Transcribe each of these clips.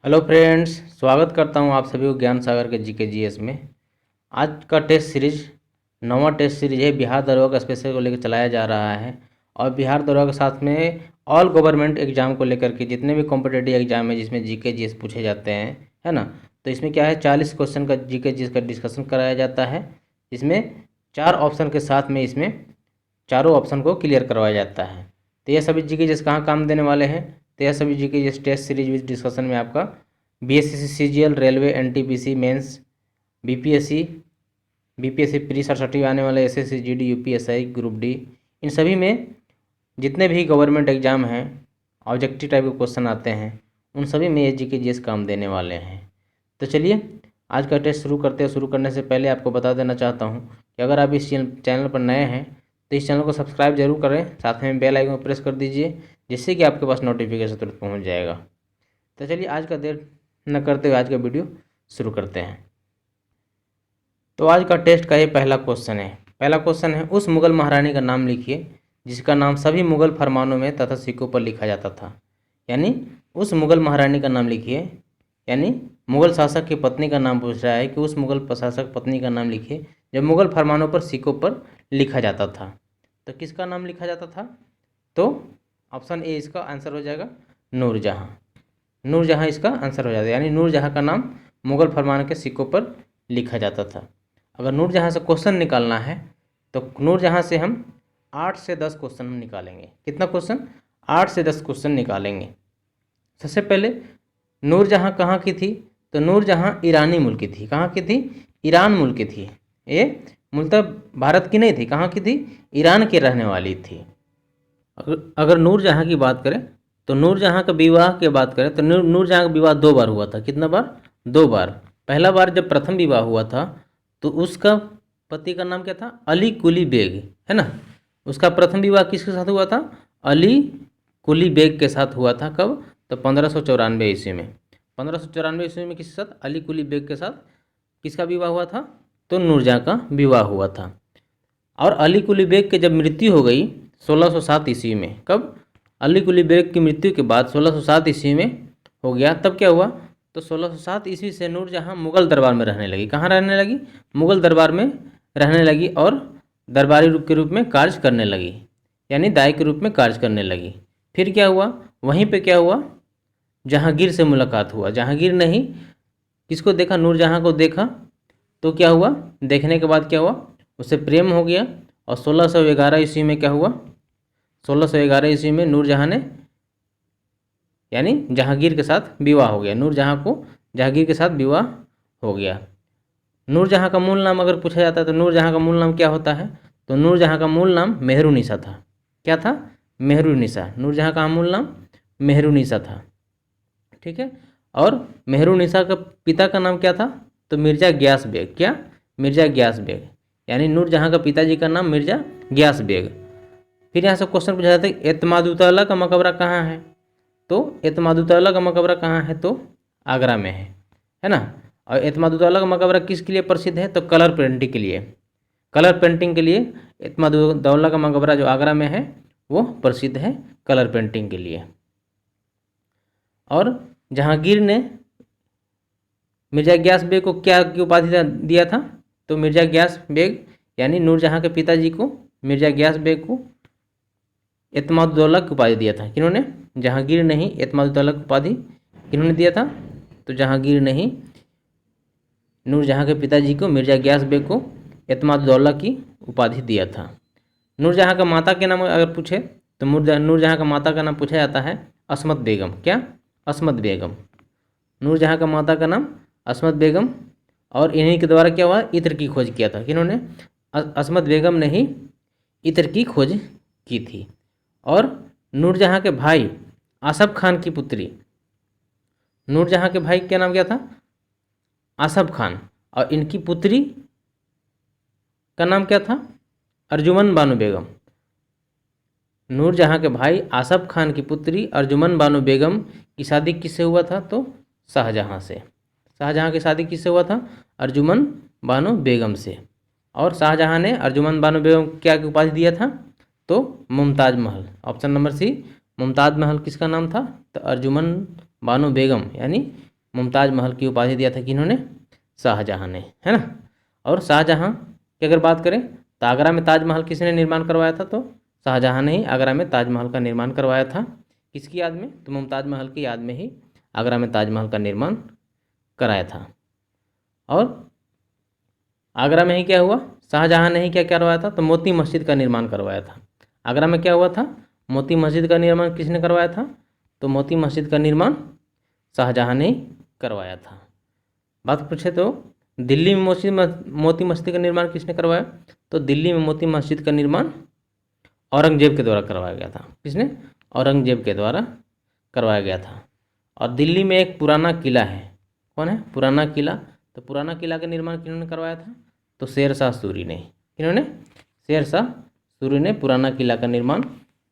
Hello friends, स्वागत करता हूं आप सभी को ज्ञान सागर के जीके जीएस में। आज का टेस्ट सीरीज 9वां टेस्ट सीरीज है। बिहार दरोगा स्पेशल को लेकर चलाया जा रहा है और बिहार दरोगा के साथ में ऑल गवर्नमेंट एग्जाम को लेकर के जितने भी कॉम्पिटेटिव एग्जाम है जिसमें जीके जीएस पूछे जाते हैं, है ना। तो इसमें क्या है, 40 क्वेश्चन का जीके जीएस का डिस्कशन कराया जाता है। इसमें 4 ऑप्शन के साथ में इसमें चारों ऑप्शन को क्लियर करवाया जाता है। तो यह सभी जीके जीएस कहाँ काम देने वाले हैं, तो यह सभी GK GS test series with discussion में आपका BSC CGL, railway, NTPC mains, BPSC pre Saraswati आने वाले SSC GD, UPSI, group D, इन सभी में जितने भी गवर्नमेंट एग्जाम हैं, ऑब्जेक्टिव टाइप के क्वेश्चन आते हैं, उन सभी में ये जीके जीएस काम देने वाले हैं। तो चलिए आज का टेस्ट शुरू करते हैं। शुरू करने से पहले आपको बता देना चाहता हूँ कि अगर आप इस चैनल पर नए हैं तो इस चैनल को सब्सक्राइब जरूर करें, साथ में बेल आइकन प्रेस कर दीजिए जिससे कि आपके पास नोटिफिकेशन तुरंत पहुँच जाएगा। तो चलिए आज का देर न करते हुए आज का वीडियो शुरू करते हैं। तो आज का टेस्ट का ये पहला क्वेश्चन है। पहला क्वेश्चन है, उस मुगल महारानी का नाम लिखिए जिसका नाम सभी मुगल फरमानों में तथा सिक्कों पर लिखा जाता था। यानी उस मुगल महारानी का नाम लिखिए, यानी मुगल शासक की पत्नी का नाम पूछ रहा है कि उस मुगल शासक पत्नी का नाम लिखिए जब मुगल फरमानों पर सिक्कों पर लिखा जाता था। तो किसका नाम लिखा जाता था? तो ऑप्शन ए इसका आंसर हो जाएगा, नूरजहां। नूरजहां इसका आंसर हो जाता है, यानी नूरजहां का नाम मुगल फरमान के सिक्कों पर लिखा जाता था। अगर नूरजहां से क्वेश्चन निकालना है तो नूरजहां से हम 8 से 10 क्वेश्चन हम निकालेंगे। कितना क्वेश्चन? 8 से 10 क्वेश्चन निकालेंगे। सबसे पहले नूरजहां कहाँ की थी? तो नूरजहां ईरानी मुल्क की थी। कहाँ की थी? ईरान मुल्क की थी। ये मूलतः भारत की नहीं थी। कहाँ की थी? ईरान की रहने वाली थी। अगर नूरजहां की बात करें तो नूरजहां का विवाह की बात करें तो नूरजहां का विवाह 2 बार हुआ था। कितना बार? 2 बार। पहला बार जब प्रथम विवाह हुआ था तो उसका पति का नाम क्या था? अली कुली बेग, है ना। उसका प्रथम विवाह किसके साथ हुआ था? अली कुली बेग के साथ हुआ था। कब? तो 1594 ईस्वी में। 1594 ईस्वी में किसके साथ? अली कुली बेग के साथ किसका विवाह हुआ था? तो नूरजहां का विवाह हुआ था। और अली कुली बेग की जब मृत्यु हो गई 1607 ईस्वी में, कब? अली कुली बेग की मृत्यु के बाद 1607 ईस्वी में हो गया। तब क्या हुआ? तो 1607 ईस्वी से नूरजहां मुगल दरबार में रहने लगी। कहाँ रहने लगी? मुगल दरबार में रहने लगी और दरबारी रूप के रूप में कार्य करने लगी, यानी दाई के रूप में कार्य करने लगी। फिर क्या हुआ? वहीं पे क्या हुआ? जहांगीर से मुलाकात हुआ। जहांगीर ने ही किसको देखा? नूरजहां को देखा। तो क्या हुआ? देखने के बाद क्या हुआ? उससे प्रेम हो गया। और 1611 ईस्वी में क्या हुआ? 1611 ईस्वी में नूरजहां ने यानी जहांगीर के साथ विवाह हो गया। नूरजहां को जहांगीर के साथ विवाह हो गया। नूरजहां का मूल नाम अगर पूछा जाता है तो नूरजहां का मूल नाम क्या होता है? तो नूरजहां का मूल नाम मेहरुनिसा था। क्या था? मेहरुनिसा। नूरजहां का मूल नाम मेहरुनिसा था। ठीक है। और मेहरुनिसा का पिता का नाम क्या था? तो मिर्जा ग्यास बेग। क्या? मिर्जा ग्यास बेग। यानी नूरजहां का पिताजी का नाम मिर्जा ग्यास बेग। फिर यहाँ से क्वेश्चन पूछा जाता है एतमादुद्दौला का मकबरा कहाँ है? तो एतमादुद्दौला का मकबरा कहाँ है? तो आगरा में है ना। और एतमादुद्दौला का मकबरा किसके लिए प्रसिद्ध है? तो कलर पेंटिंग के लिए। कलर पेंटिंग के लिए एतमादुद्दौला का मकबरा जो आगरा में है वो प्रसिद्ध है कलर पेंटिंग के लिए। और जहांगीर ने मिर्जा ग्यास बेग को क्या की उपाधि दिया था? तो मिर्जा ग्यास बेग यानी नूरजहां के पिताजी को, मिर्जा ग्यास बेग को एतमादुद्दौला की उपाधि दिया था। किन्होंने? जहांगीर ने ही एतमादुद्दौला की उपाधि किन्होंने दिया था? तो जहांगीर ने ही नूरजहां के पिताजी को, मिर्जा ग्यास बेग को एतमादुद्दौला की उपाधि दिया था। नूरजहां का माता के नाम अगर पूछे तो नूरजहां का माता का नाम पूछा जाता है असमत बेगम। क्या? असमत बेगम। नूरजहां का माता का नाम असमत बेगम। और इन्हीं के द्वारा क्या हुआ? इत्र की खोज किया था। किन्होंने? असमत बेगम ने ही इत्र की खोज की थी। और नूरजहां के भाई आसफ खान की पुत्री, नूरजहां के भाई क्या नाम क्या था? आसफ खान। और इनकी पुत्री का नाम क्या था? अर्जुमन बानो बेगम। नूरजहां के भाई आसफ खान की पुत्री अर्जुमन बानो बेगम की शादी किससे हुआ था? तो शाहजहां से। शाहजहां की शादी किससे हुआ था? अर्जुमन बानो बेगम से। और शाहजहां ने अर्जुमन बानो बेगम को क्या की उपाधि दिया था? तो मुमताज महल। ऑप्शन नंबर सी, मुमताज महल किसका नाम था? तो अर्जुमन बानो बेगम यानी मुमताज़ महल की उपाधि दिया था किन्होंने? शाहजहाँ ने, है ना। और शाहजहाँ की अगर बात करें तो आगरा में ताजमहल किसने निर्माण करवाया था? तो शाहजहाँ ने ही आगरा में ताजमहल का निर्माण करवाया था। किसकी याद में? तो मुमताज़ महल की याद में ही आगरा में ताजमहल का निर्माण कराया था। और आगरा में ही क्या हुआ? शाहजहाँ ने ही क्या करवाया था? तो मोती मस्जिद का निर्माण करवाया था। आगरा में क्या हुआ था? मोती मस्जिद का निर्माण किसने करवाया था? तो मोती मस्जिद का निर्माण शाहजहाँ ने ही करवाया था। बात पूछे तो दिल्ली में मोती मस्जिद का निर्माण किसने करवाया? तो दिल्ली में मोती मस्जिद का निर्माण औरंगजेब के द्वारा करवाया गया था। किसने? औरंगजेब के द्वारा करवाया गया था। और दिल्ली में एक पुराना किला है, कौन है? पुराना किला। तो पुराना किला का निर्माण किन्होंने करवाया था? तो शेरशाह सूरी ने। किन्होंने? शेरशाह सूरी ने पुराना किला का निर्माण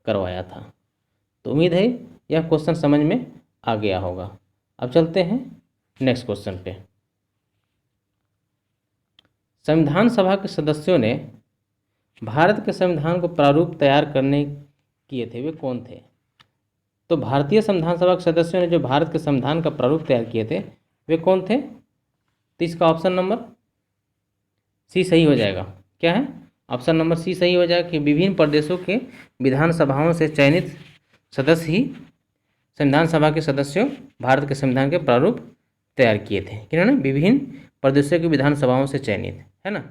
करवाया था। तो उम्मीद है यह क्वेश्चन समझ में आ गया होगा। अब चलते हैं नेक्स्ट क्वेश्चन पे। संविधान सभा के सदस्यों ने भारत के संविधान को प्रारूप तैयार करने किए थे, वे कौन थे? तो भारतीय संविधान सभा के सदस्यों ने जो भारत के संविधान का प्रारूप तैयार किए थे वे कौन थे? तो इसका ऑप्शन नंबर सी सही हो जाएगा। क्या है? ऑप्शन नंबर सी सही हो जाएगा कि विभिन्न प्रदेशों के विधानसभाओं से चयनित सदस्य ही संविधान सभा के सदस्यों भारत के संविधान के प्रारूप तैयार किए थे। किन्होंने? विभिन्न प्रदेशों की विधानसभाओं से चयनित, है ना।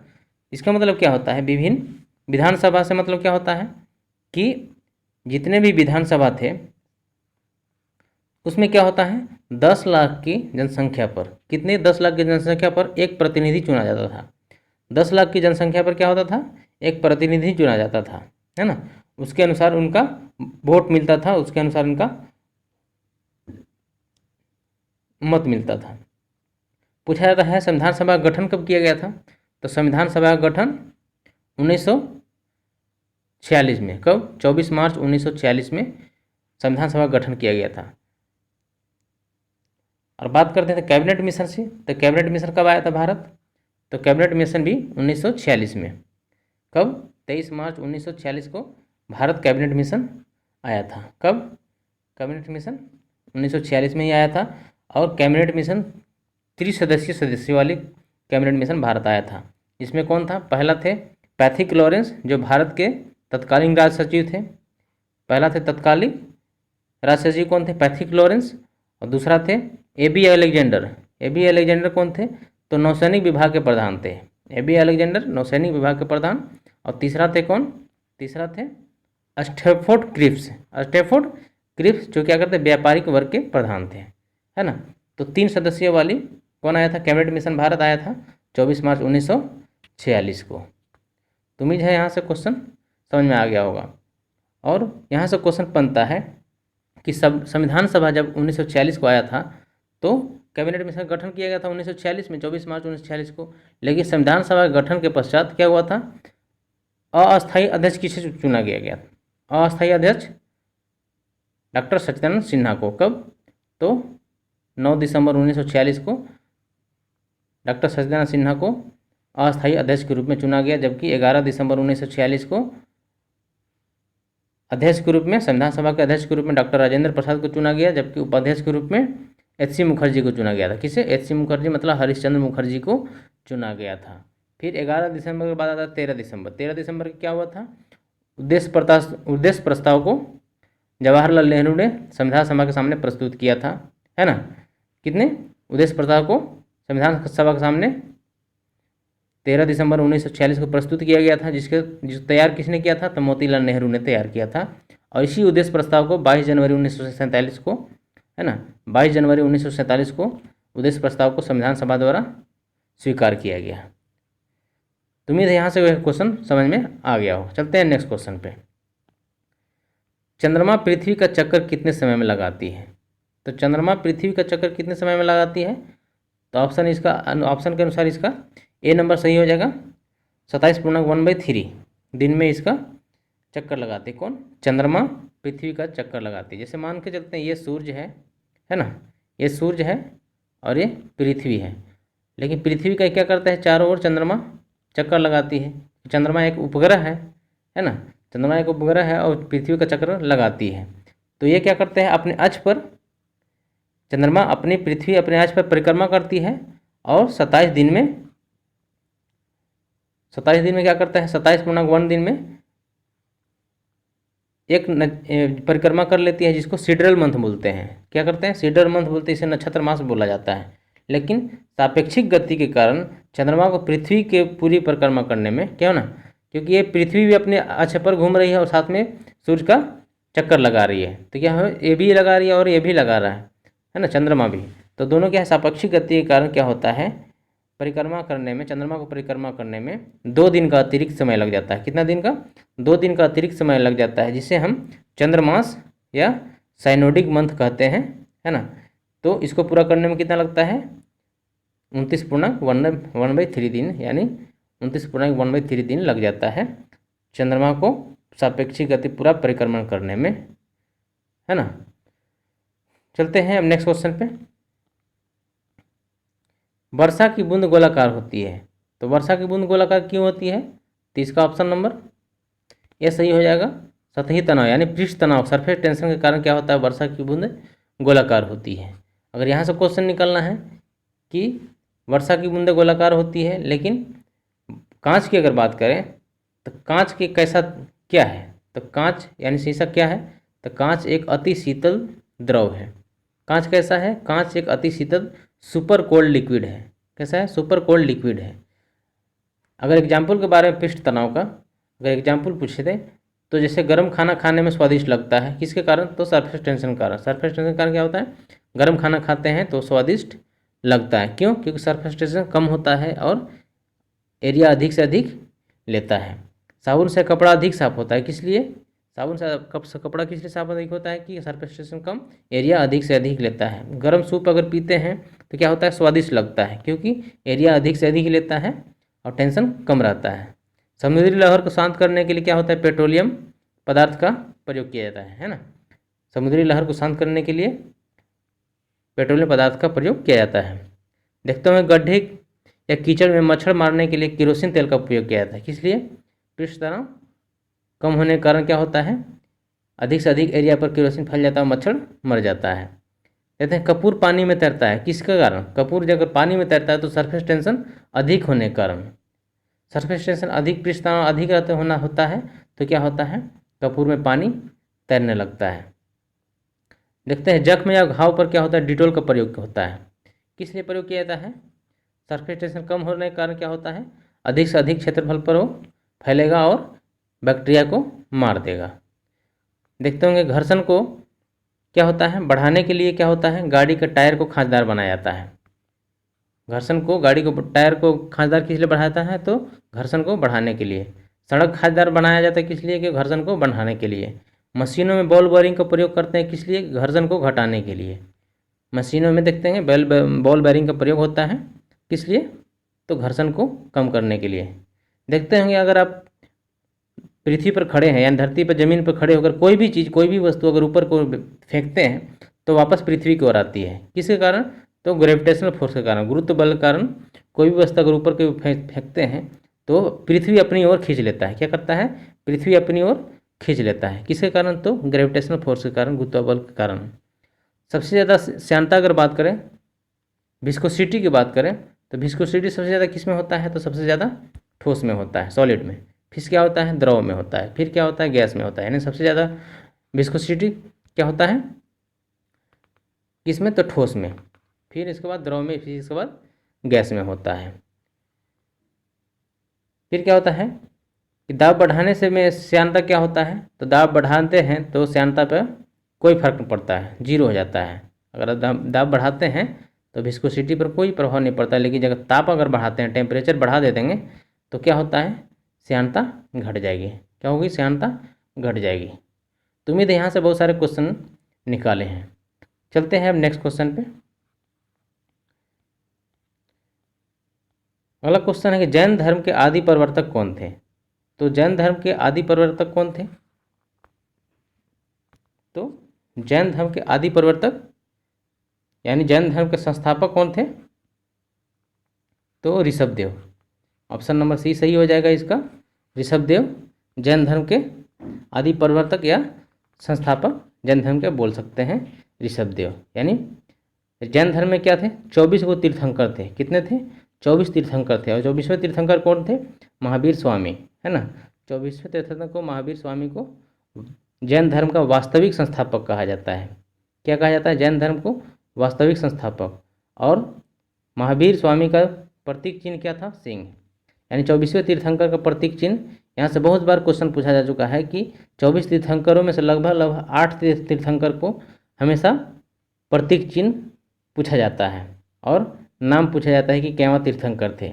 इसका मतलब क्या होता है? विभिन्न विधानसभा से मतलब क्या होता है कि जितने भी विधानसभा थे उसमें क्या होता है, 10 लाख की जनसंख्या पर, कितने? 10 लाख की जनसंख्या पर एक प्रतिनिधि चुना जाता था। 10 लाख की जनसंख्या पर क्या होता था? एक प्रतिनिधि चुना जाता था, है ना। उसके अनुसार उनका वोट मिलता था, उसके अनुसार उनका मत मिलता था। पूछा जाता है संविधान सभा का गठन कब किया गया था? तो संविधान सभा का गठन 1946 में। कब? 24 मार्च 1946 में संविधान सभा का गठन किया गया था। और बात करते हैं कैबिनेट मिशन से, तो कैबिनेट मिशन कब आया था भारत? तो कैबिनेट मिशन भी 1946 में। कब? 23 मार्च 1946 को भारत कैबिनेट मिशन आया था। कब? कैबिनेट मिशन 1946 में ही आया था। और कैबिनेट मिशन त्रिसदस्यीय सदस्य वाली कैबिनेट मिशन भारत आया था। इसमें कौन था? पहला थे पैथिक लॉरेंस जो भारत के तत्कालीन राज सचिव थे। पहला थे तत्कालीन राज सचिव कौन थे? Pethick Lawrence. और दूसरा थे ए.बी. अलेक्जेंडर। ए.बी. अलेक्जेंडर कौन थे? तो नौसैनिक विभाग के प्रधान थे। ए.बी. अलेक्जेंडर नौसैनिक विभाग के प्रधान। और तीसरा थे कौन? तीसरा थे स्टैफोर्ड क्रिप्स। स्टैफोर्ड क्रिप्स जो क्या करते? व्यापारिक वर्ग के प्रधान थे, है ना। तो 3 सदस्यीय वाली कौन आया था? कैबिनेट मिशन भारत आया था 24 मार्च 1946 को। तो उम्मीद है यहाँ से क्वेश्चन समझ में आ गया होगा। और यहाँ से क्वेश्चन बनता है कि संविधान सभा जब 1946 को आया था तो कैबिनेट मिशन का गठन किया गया था 1946 में, 24 मार्च 1946 को। लेकिन संविधान सभा के गठन के पश्चात क्या हुआ था? अस्थायी अध्यक्ष किसे चुना गया? अस्थायी अध्यक्ष डॉक्टर सच्चिदानंद सिन्हा को। कब? तो 9 दिसंबर 1946 को डॉक्टर सच्चिदानंद सिन्हा को अस्थायी अध्यक्ष के रूप में चुना गया, जबकि 11 दिसंबर 1946 को अध्यक्ष के रूप में, संविधान सभा के अध्यक्ष के रूप में डॉक्टर राजेंद्र प्रसाद को चुना गया, जबकि उपाध्यक्ष के रूप में एच.सी. मुखर्जी को चुना गया था। किसे? एच.सी. मुखर्जी मतलब हरीशचंद्र मुखर्जी को चुना गया था। फिर 11 दिसंबर के बाद आता है 13 दिसंबर। 13 दिसंबर को क्या हुआ था? उद्देश्य प्रस्ताव को जवाहरलाल नेहरू ने संविधान सभा के सामने प्रस्तुत किया था, है ना। कितने? उद्देश्य प्रस्ताव को संविधान सभा के सामने 13 दिसंबर 1946 को प्रस्तुत किया गया था, जिसको तैयार किसने किया था? तो मोतीलाल नेहरू ने तैयार किया था। और इसी उद्देश्य प्रस्ताव को 22 जनवरी 1947 को, है ना, 22 जनवरी 1947 को उद्देश्य प्रस्ताव को संविधान सभा द्वारा स्वीकार किया गया। तो उम्मीद है यहाँ से वह क्वेश्चन समझ में आ गया हो। चलते हैं नेक्स्ट क्वेश्चन पे। चंद्रमा पृथ्वी का चक्कर कितने समय में लगाती है? तो चंद्रमा पृथ्वी का चक्कर कितने समय में लगाती है? तो ऑप्शन के अनुसार इसका ए नंबर सही हो जाएगा। 27.1/3 दिन में इसका चक्कर लगाते। कौन? चंद्रमा पृथ्वी का चक्कर लगाती है। जैसे मान के चलते हैं ये सूर्य है ना, ये सूर्य है और ये पृथ्वी है। लेकिन पृथ्वी का क्या करता है? चारों ओर चंद्रमा चक्कर लगाती है। चंद्रमा एक उपग्रह है ना, चंद्रमा एक उपग्रह है और पृथ्वी का चक्कर लगाती है। तो ये क्या करते हैं? अपने अक्ष पर चंद्रमा अपनी पृथ्वी अपने अक्ष पर परिक्रमा करती है और 27 दिन में क्या करता है, 27.1 दिन में एक परिक्रमा कर लेती है, जिसको सिडरल मंथ बोलते हैं। क्या करते हैं, सिडरल मंथ बोलते हैं, इसे नक्षत्र मास बोला जाता है। लेकिन सापेक्षिक गति के कारण चंद्रमा को पृथ्वी के पूरी परिक्रमा करने में, क्यों ना, क्योंकि ये पृथ्वी भी अपने अक्ष पर घूम रही है और साथ में सूर्य का चक्कर लगा रही है, तो क्या है, ये भी लगा रही है और ये भी लगा रहा है ना, चंद्रमा भी। तो दोनों क्या है, सापेक्षिक गति के कारण क्या होता है, परिक्रमा करने में, चंद्रमा को परिक्रमा करने में 2 दिन का अतिरिक्त समय लग जाता है। कितना दिन का, 2 दिन का अतिरिक्त समय लग जाता है, जिसे हम चंद्रमास या साइनोडिक मंथ कहते हैं, है ना। तो इसको पूरा करने में कितना लगता है, 29.1/3 दिन, यानी 29.1/3 दिन लग जाता है चंद्रमा को सापेक्षिक गति पूरा परिक्रमण करने में, है ना। चलते हैं अब नेक्स्ट क्वेश्चन पे। वर्षा की बूंद गोलाकार होती है, तो वर्षा की बूंद गोलाकार क्यों होती है, तो इसका ऑप्शन नंबर ये सही हो जाएगा। सतही तनाव यानी पृष्ठ तनाव, सरफेस टेंशन के कारण क्या होता है, वर्षा की बूंद गोलाकार होती है। अगर यहाँ से क्वेश्चन निकलना है कि वर्षा की बूंदें गोलाकार होती है, लेकिन कांच की अगर बात करें तो कांच के कैसा क्या है, तो कांच यानी शीशा क्या है, तो कांच एक अति शीतल द्रव है। कांच कैसा है, कांच एक अति शीतल सुपर कोल्ड लिक्विड है। कैसा है, सुपर कोल्ड लिक्विड है। अगर एग्जाम्पल के बारे में पृष्ठ तनाव का अगर एग्जाम्पल पूछे थे, तो जैसे गर्म खाना खाने में स्वादिष्ट लगता है, किसके कारण, तो सरफेस टेंशन के कारण। सरफेस टेंशन के कारण क्या होता है, गर्म खाना खाते हैं तो स्वादिष्ट लगता है, क्यों, क्योंकि सरफेस टेंशन कम होता है और एरिया अधिक से अधिक लेता है। साबुन से कपड़ा अधिक साफ होता है, किस लिए, साबुन से कपड़ा किस लिए साफ अधिक होता है, कि सरफेस टेंशन कम, एरिया अधिक से अधिक लेता है। गर्म सूप अगर पीते हैं तो क्या होता है, स्वादिष्ट लगता है, क्योंकि एरिया अधिक से अधिक लेता है और टेंशन कम रहता है। समुद्री लहर को शांत करने के लिए क्या होता है, पेट्रोलियम पदार्थ का प्रयोग किया जाता है ना। समुद्री लहर को शांत करने के लिए पेट्रोलियम पदार्थ का प्रयोग किया जाता है। देखते हुए गड्ढे या कीचड़ में मच्छर मारने के लिए केरोसिन तेल का उपयोग किया जाता है, किस लिए, पृष्ठ तनाव कम होने के कारण क्या होता है, अधिक से अधिक एरिया पर केरोसिन फैल जाता है, मच्छर मर जाता है। कहते हैं कपूर पानी में तैरता है, किसके कारण, कपूर जब पानी में तैरता है तो सरफेस टेंशन अधिक होने के कारण, सरफेस टेंशन अधिक, पृष्ठ तनाव अधिक रहते होता है, तो क्या होता है, कपूर में पानी तैरने लगता है। देखते हैं जख्म या घाव पर क्या होता है, डिटोल का प्रयोग होता है, किस लिए प्रयोग किया जाता है, सरफेस टेंशन कम होने के कारण क्या होता है, अधिक से अधिक क्षेत्रफल पर वो फैलेगा और बैक्टीरिया को मार देगा। देखते होंगे घर्षण को क्या होता है, बढ़ाने के लिए क्या होता है, गाड़ी के टायर को खाँचदार बनाया जाता है। घर्षण को, गाड़ी को टायर को खाँचदार किस लिए बढ़ाता है, तो घर्षण को बढ़ाने के लिए। सड़क खाँचदार बनाया जाता है किस लिए, कि घर्षण को बढ़ाने के लिए। मशीनों में बॉल बेयरिंग का प्रयोग करते हैं, किस लिए, घर्षण को घटाने के लिए। मशीनों में देखते हैं बॉल बेयरिंग का प्रयोग होता है, किस लिए, तो घर्षण को कम करने के लिए। देखते होंगे अगर आप पृथ्वी पर खड़े हैं, यानी धरती पर, जमीन पर खड़े होकर कोई भी चीज़, कोई भी वस्तु अगर ऊपर को फेंकते हैं तो वापस पृथ्वी की ओर आती है, किसके कारण, तो ग्रेविटेशनल फोर्स के कारण, गुरुत्व बल के कारण कोई भी वस्तु अगर ऊपर को फेंकते हैं तो पृथ्वी अपनी ओर खींच लेता है। क्या करता है, पृथ्वी अपनी ओर खींच लेता है, किसके कारण, तो ग्रेविटेशनल फोर्स के कारण, गुरुत्व बल के कारण। सबसे ज़्यादा श्यानता अगर बात करें, विस्कोसिटी की बात करें, तो विस्कोसिटी सबसे ज़्यादा किस में होता है, तो सबसे ज़्यादा ठोस में होता है, सॉलिड में। फिर क्या होता है, द्रव में होता है। फिर क्या होता है, गैस में होता है। यानी सबसे ज़्यादा विस्कोसिटी क्या होता है, किस में, तो ठोस में। फिर इसके बाद द्रव में, फिर इसके बाद गैस में होता है। फिर क्या होता है कि दाब बढ़ाने से में श्यानता क्या होता है, तो दाब बढ़ाते हैं तो श्यानता पर कोई फर्क नहीं पड़ता है, जीरो हो जाता है। अगर दाब बढ़ाते हैं तो विस्कोसिटी पर कोई प्रभाव नहीं पड़ता, लेकिन जब ताप अगर बढ़ाते हैं, टेम्परेचर बढ़ा दे देंगे, तो क्या होता है, श्यानता घट जाएगी। क्या होगी, श्यानता घट जाएगी। तो उम्मीद है यहाँ से बहुत सारे क्वेश्चन निकाले हैं। चलते हैं अब नेक्स्ट क्वेश्चन पे। अगला क्वेश्चन है कि जैन धर्म के आदि प्रवर्तक कौन थे, तो जैन धर्म के आदि प्रवर्तक कौन थे, तो जैन धर्म के आदि प्रवर्तक यानी जैन धर्म के संस्थापक कौन थे, तो ऋषभदेव। ऑप्शन नंबर सी सही हो जाएगा इसका, ऋषभदेव जैन धर्म के आदि प्रवर्तक या संस्थापक जैन धर्म के बोल सकते हैं ऋषभदेव। यानी जैन धर्म में क्या थे, 24 गो तीर्थंकर थे। कितने थे, 24 तीर्थंकर थे। और 24वें तीर्थंकर कौन थे, महावीर स्वामी, है ना। 24वें तीर्थंकर को, महावीर स्वामी को जैन धर्म का वास्तविक संस्थापक कहा जाता है। क्या कहा जाता है, जैन धर्म को वास्तविक संस्थापक। और महावीर स्वामी का प्रतीक चिन्ह क्या था, सिंह। यानी 24वें तीर्थंकर का प्रतीक चिन्ह, यहाँ से बहुत बार क्वेश्चन पूछा जा चुका है कि 24 तीर्थंकरों में से लगभग 8 तीर्थंकर को हमेशा प्रतीक चिन्ह पूछा जाता है और नाम पूछा जाता है कि कैवा तीर्थंकर थे।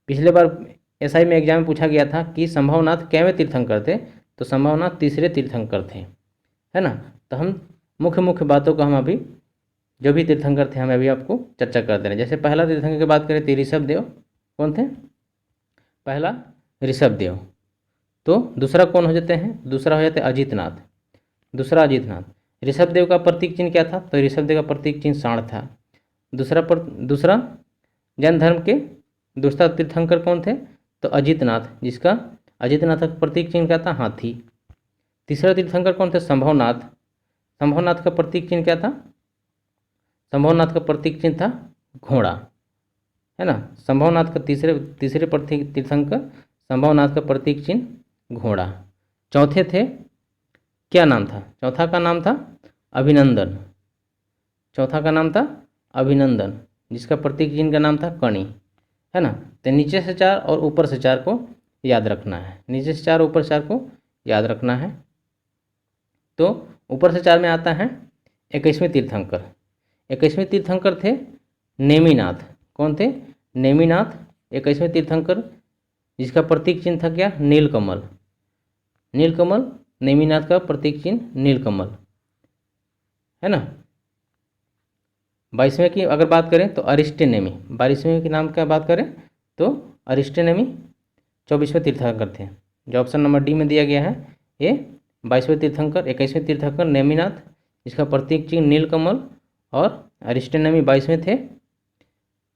पिछले बार एसआई में एग्जाम में पूछा गया था कि संभवनाथ कैवे तीर्थंकर थे, तो संभवनाथ तीसरे तीर्थंकर थे, है ना। तो हम मुख्य बातों को हम अभी जो भी तीर्थंकर थे हम अभी आपको चर्चा करते हैं। जैसे पहला तीर्थंकर की बात करें तो ऋषभ देव, कौन थे, पहला ऋषभ देव। तो दूसरा कौन हो जाते हैं, दूसरा हो जाते हैं अजितनाथ, दूसरा अजितनाथ। ऋषभ देव का प्रतीक चिन्ह क्या था, तो ऋषभ देव का प्रतीक चिन्ह सांड था। दूसरा जैन धर्म के दूसरा तीर्थंकर कौन थे, तो अजितनाथ, जिसका अजितनाथ का प्रतीक चिन्ह क्या था, हाथी। तीसरा तीर्थंकर कौन थे, संभवनाथ। संभवनाथ का प्रतीक चिन्ह क्या था, संभवनाथ का प्रतीक चिन्ह था घोड़ा, है ना। संभवनाथ का तीसरे प्रतीक तीर्थंकर संभवनाथ का प्रतीक चिन्ह घोड़ा। चौथे थे, क्या नाम था, चौथा का नाम था अभिनंदन। चौथा का नाम था अभिनंदन, जिसका प्रतीक चिन्ह का नाम था कणी, है ना। तो नीचे से 4 और ऊपर से 4 को याद रखना है, नीचे से 4 ऊपर से 4 को याद रखना है। तो ऊपर से 4 में आता है 21वें तीर्थंकर। 21वें तीर्थंकर थे नेमिनाथ। कौन थे, नेमिनाथ 21वें तीर्थंकर, जिसका प्रतीक चिन्ह था क्या, नीलकमल। नीलकमल, नेमिनाथ का प्रतीक चिन्ह नीलकमल, है ना। 22वें की अगर बात करें तो अरिस्टेनेमी। 22वें के नाम का बात करें तो अरिस्टेनेमी 24वें तीर्थंकर थे। जो ऑप्शन नंबर डी में दिया गया है ये 22वें तीर्थंकर। 21वें तीर्थंकर नेमिनाथ, जिसका प्रतीक चिन्ह नीलकमल, और अरिस्टेनेमी 22वें थे।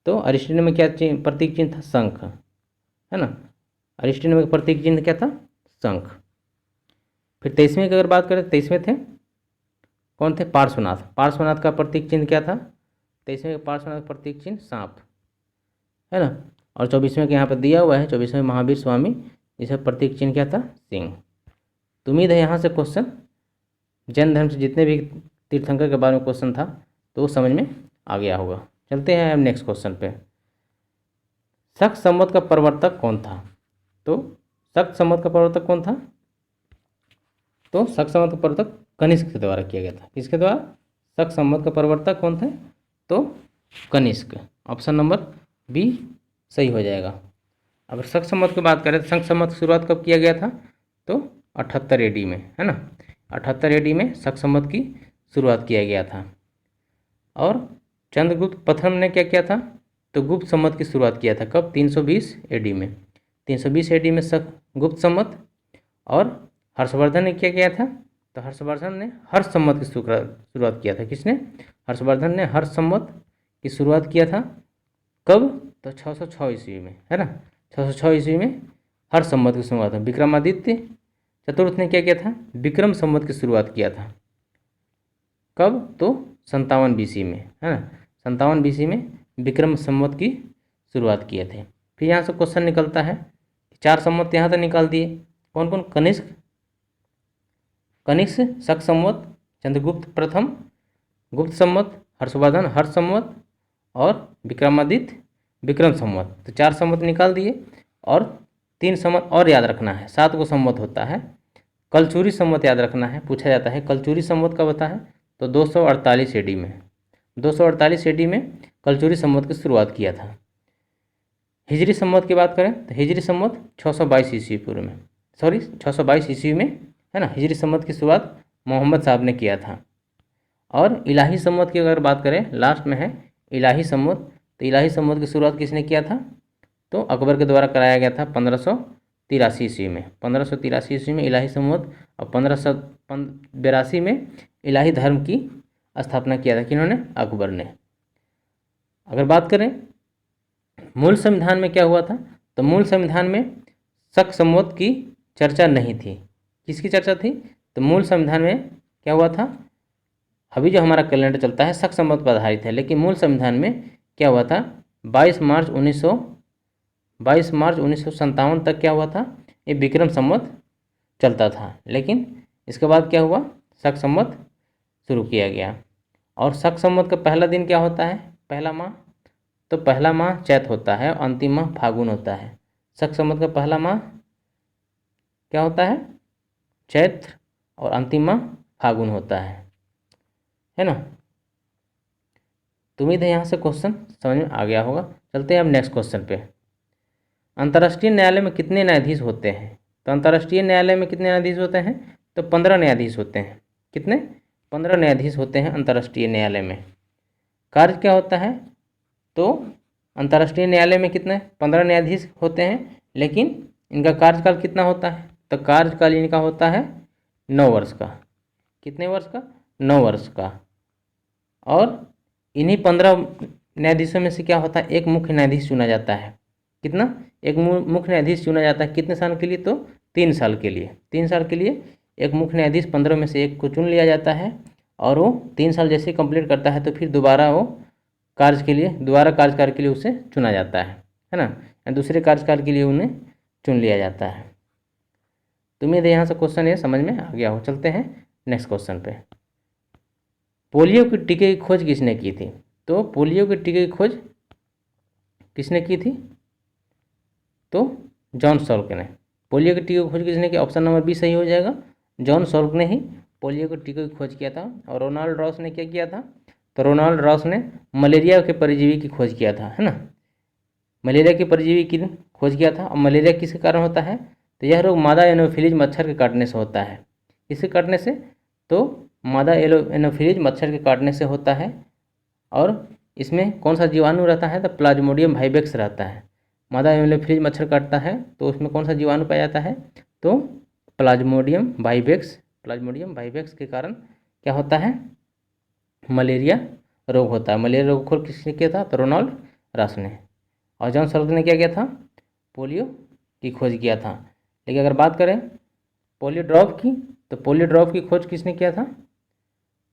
तो अरिस्टेनेमी क्या प्रतीक चिन्ह था, शंख, है ना। अरिस्टेनेमी का प्रतीक चिन्ह क्या था, शंख। फिर 23वें की अगर बात करें, 23वें थे कौन थे, पार्श्वनाथ। पार्श्वनाथ का प्रतीक चिन्ह क्या था, 23वें पार्श्वनाथ का प्रतीक चिन्ह सांप, है ना। और 24वें के यहाँ पर दिया हुआ है 24वें महावीर स्वामी, जिसका प्रतीक चिन्ह क्या था, सिंह। तो उम्मीद है यहाँ से क्वेश्चन जैन धर्म से जितने भी तीर्थंकर के बारे में क्वेश्चन था तो वो समझ में आ गया होगा। चलते हैं हम नेक्स्ट क्वेश्चन पे। शक संवत का प्रवर्तक कौन था, तो शक संवत का प्रवर्तक कौन था, तो शक संवत का प्रवर्तक कनिष्क के द्वारा किया गया था। किसके द्वारा, शक संवत का प्रवर्तक कौन थे, तो कनिष्क। ऑप्शन नंबर बी सही हो जाएगा। अगर शक संवत की बात करें तो शक संवत की शुरुआत कब किया गया था, तो 78 AD में, है ना। 78 AD में शक संवत की शुरुआत किया गया था। और चंद्रगुप्त प्रथम ने क्या किया था, तो गुप्त संवत की शुरुआत किया था। कब, 320 AD में। 320 AD में शक गुप्त संवत। और हर्षवर्धन ने क्या किया था, तो हर्षवर्धन ने हर्ष संवत की शुरुआत किया था। किसने, हर्षवर्धन ने हर्ष संवत की शुरुआत किया था। कब, तो 606 ईस्वी में, है ना। 606 ईस्वी में हर्ष संवत की शुरुआत है। विक्रमादित्य चतुर्थ ने क्या किया था, विक्रम संवत की शुरुआत किया था। कब, तो 57 BC में, है ना। 57 BC में विक्रम संवत की शुरुआत किए थे। फिर यहाँ से क्वेश्चन निकलता है, 4 संवत यहाँ तक निकाल दिए। कौन कौन, कनिष्क, शक संवत, चंद्रगुप्त प्रथम गुप्त संवत, हर्षवर्धन हर्ष संवत, और विक्रमादित्य विक्रम संवत। तो 4 संवत निकाल दिए। और 3 संवत और याद रखना है, 7 को संवत होता है। कलचुरी संवत याद रखना है, पूछा जाता है कलचुरी संवत कब होता है, तो 248 AD में। 248 AD में कलचुरी संवत की शुरुआत किया था। हिजरी संवत की बात करें तो हिजरी संवत 622 ईस्वी पूर्व में, 622 ईस्वी में, है ना। हिजरी संवत की शुरुआत मोहम्मद साहब ने किया था। और इलाही संवत की अगर बात करें, लास्ट में है इलाही संवत। तो इलाही संवत की शुरुआत किसने किया था, तो अकबर के द्वारा कराया गया था 1583 ईस्वी में। 1583 ईस्वी में इलाही संवत। और 1582 में इलाही धर्म की स्थापना किया था किन्होंने, अकबर ने। अगर बात करें मूल संविधान में क्या हुआ था, तो मूल संविधान में शक संवत की चर्चा नहीं थी। किसकी चर्चा थी, तो मूल संविधान में क्या हुआ था, अभी जो हमारा कैलेंडर चलता है शक संवत पर आधारित है, लेकिन मूल संविधान में क्या हुआ था, 22 मार्च 1957 तक क्या हुआ था, ये विक्रम संवत चलता था। लेकिन इसके बाद क्या हुआ, शक संवत शुरू किया गया। और शक संवत का पहला दिन क्या होता है, पहला माह, तो पहला माह चैत होता है, अंतिम माह फागुन होता है। शक संवत का पहला माह क्या होता है, चैत्र, और अंतिम माह फागुन होता है ना। तो उम्मीद है यहाँ से क्वेश्चन समझ में आ गया होगा। चलते हैं अब नेक्स्ट क्वेश्चन पे। अंतर्राष्ट्रीय न्यायालय में कितने न्यायाधीश होते हैं, तो अंतर्राष्ट्रीय न्यायालय में कितने न्यायाधीश होते हैं, तो 15 न्यायाधीश होते हैं। कितने, 15 न्यायाधीश होते हैं अंतर्राष्ट्रीय न्यायालय में। कार्य क्या होता है, तो अंतर्राष्ट्रीय न्यायालय में कितने, 15 न्यायाधीश होते हैं, लेकिन इनका कार्यकाल कितना होता है, तो कार्यकाल इनका होता है 9 वर्ष का। कितने वर्ष का, 9 वर्ष का। और इन्हीं 15 न्यायाधीशों में से क्या होता है, एक मुख्य न्यायाधीश चुना जाता है। कितना, एक मुख्य न्यायाधीश चुना जाता है, कितने साल के लिए, तो 3 साल के लिए। 3 साल के लिए एक मुख्य न्यायाधीश 15 में से एक को चुन लिया जाता है, और वो 3 साल जैसे कंप्लीट करता है तो फिर दोबारा वो कार्य के लिए, दोबारा कार्यकाल के लिए उसे चुना जाता है ना, दूसरे कार्यकाल के लिए उन्हें चुन लिया जाता है। तो उम्मीद है यहाँ से क्वेश्चन ये समझ में आ गया हो। चलते हैं नेक्स्ट क्वेश्चन पे। पोलियो के टीके की खोज किसने की थी, तो पोलियो के टीके की खोज किसने की थी, तो जॉन सॉल्क ने। पोलियो के टीके की खोज किसने की, ऑप्शन नंबर बी सही हो जाएगा। जॉन सॉल्क ने ही पोलियो के टीके की खोज किया था। और रोनाल्ड रॉस ने क्या किया था, तो रोनाल्ड रॉस ने मलेरिया के परजीवी की खोज किया था, है ना। मलेरिया के परजीवी की खोज किया था। और मलेरिया किसके कारण होता है, तो यह रोग मादा एनोफिलीज मच्छर के काटने से होता है। किसके काटने से, तो मादा एनोफिलीज मच्छर के काटने से होता है। और इसमें कौन सा जीवाणु रहता है, तो प्लाज्मोडियम वाइवेक्स रहता है। मादा एनोफिलीज मच्छर काटता है तो उसमें कौन सा जीवाणु पाया जाता है, तो प्लाज्मोडियम वाइवेक्स के कारण क्या होता है, मलेरिया रोग होता है। मलेरिया रोग खोज किसने किया था, तो रोनाल्ड रॉस ने। और जॉन सॉल्क ने क्या किया था, पोलियो की खोज किया था। लेकिन अगर बात करें पोलियो ड्रॉप की, तो पोलियो ड्रॉप की खोज किसने किया था,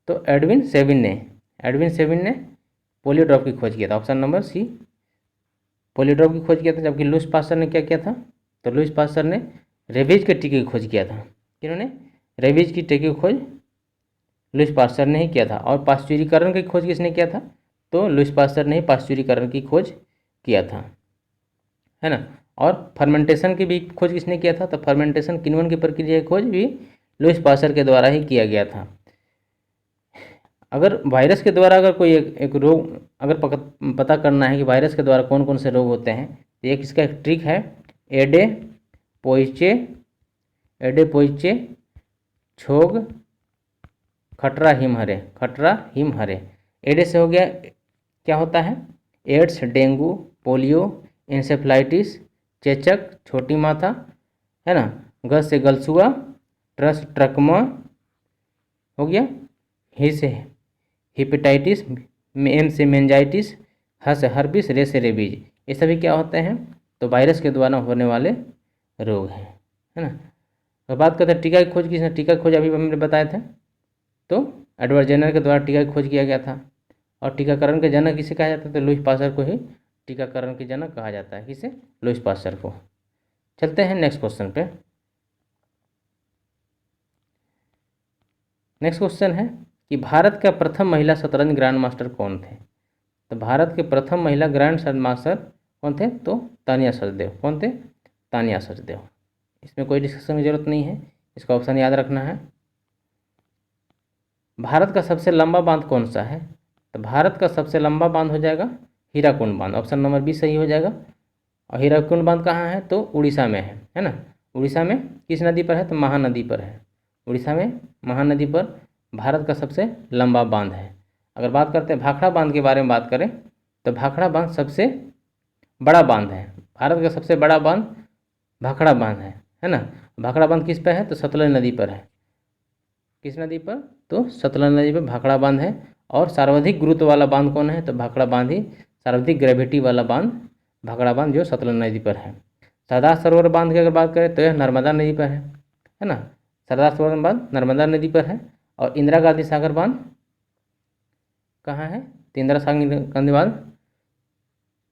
तो एडविन सेविन ने पोलियो ड्रॉप की खोज किया था। Option number C, polio drop की खोज किया था। जबकि लुईस पास्चर ने क्या किया था, तो लुईस पास्चर ने रेबीज के टीके की खोज किया था। किन्होंने, रेबीज की टीके की खोज लुईस पास्चर ने ही किया था। और पाश्चुरीकरण की खोज किसने किया था, तो लुईस पास्चर ने ही पाश्चुरीकरण की खोज किया था, है ना। और फर्मेंटेशन की भी खोज किसने किया था, तो फर्मेंटेशन किण्वन की प्रक्रिया की खोज भी लुईस पास्चर के द्वारा ही किया गया था। अगर वायरस के द्वारा अगर कोई एक रोग अगर पता करना है कि वायरस के द्वारा कौन कौन से रोग होते हैं, तो एक इसका एक ट्रिक है, एडे पोइचे छोग खटरा हिमहरे। एडे से हो गया, क्या होता है, एड्स, डेंगू, पोलियो, इंसेफ्लाइटिस, चेचक, छोटी माथा, है ना। ग से गलसुआ, ट्रकमा हो गया, ही से हेपेटाइटिस, एम से मेंजाइटिस, ह से हर्बिस, रे से रेबीज। ये सभी क्या होते हैं, तो वायरस के द्वारा होने वाले रोग हैं, है ना। तो बात करते हैं टीका की खोज किसने, टीका की खोज अभी हमने बताए थे, तो एडवर्ड जेनर के द्वारा टीका की खोज किया गया था। और टीकाकरण के जनक किसे कहा जाता है, तो लुईस पास्चर को ही टीकाकरण के जनक कहा जाता है। किसे, लुईस पास्चर को। चलते हैं नेक्स्ट क्वेश्चन पे। नेक्स्ट क्वेश्चन है कि भारत का प्रथम महिला शतरंज ग्रैंड मास्टर कौन थे, तो भारत के प्रथम महिला ग्रैंड मास्टर कौन थे, तो तानिया सचदेव। कौन थे, तानिया सचदेव। इसमें कोई डिस्कशन की जरूरत नहीं है, इसका ऑप्शन याद रखना है। भारत का सबसे लंबा बांध कौन सा है, तो भारत का सबसे लंबा बांध हो जाएगा हीराकुंड बांध। ऑप्शन नंबर बी सही हो जाएगा। और हीराकुंड बांध कहाँ है, तो उड़ीसा में है ना। उड़ीसा में किस नदी पर है, तो महानदी पर है। उड़ीसा में महानदी पर भारत का सबसे लंबा बांध है। अगर बात करते हैं भाखड़ा बांध के बारे में बात करें, तो भाखड़ा बांध सबसे बड़ा बांध है। भारत का सबसे बड़ा बांध भाखड़ा बांध है ना। भाखड़ा बांध किस पर है, तो सतलज नदी पर है। किस नदी पर, तो सतलज नदी पर भाखड़ा बांध है। और सर्वाधिक गुरुत्व वाला बांध कौन है, तो भाखड़ा बांध ही सर्वाधिक ग्रेविटी वाला बांध भाखड़ा बांध जो सतलज नदी पर है। सरदार सरोवर बांध की अगर बात करें तो यह नर्मदा नदी पर है ना। सरदार सरोवर बांध नर्मदा नदी पर है। और इंदिरा गांधी सागर बांध कहाँ है? तो इंदिरा गांधी बाद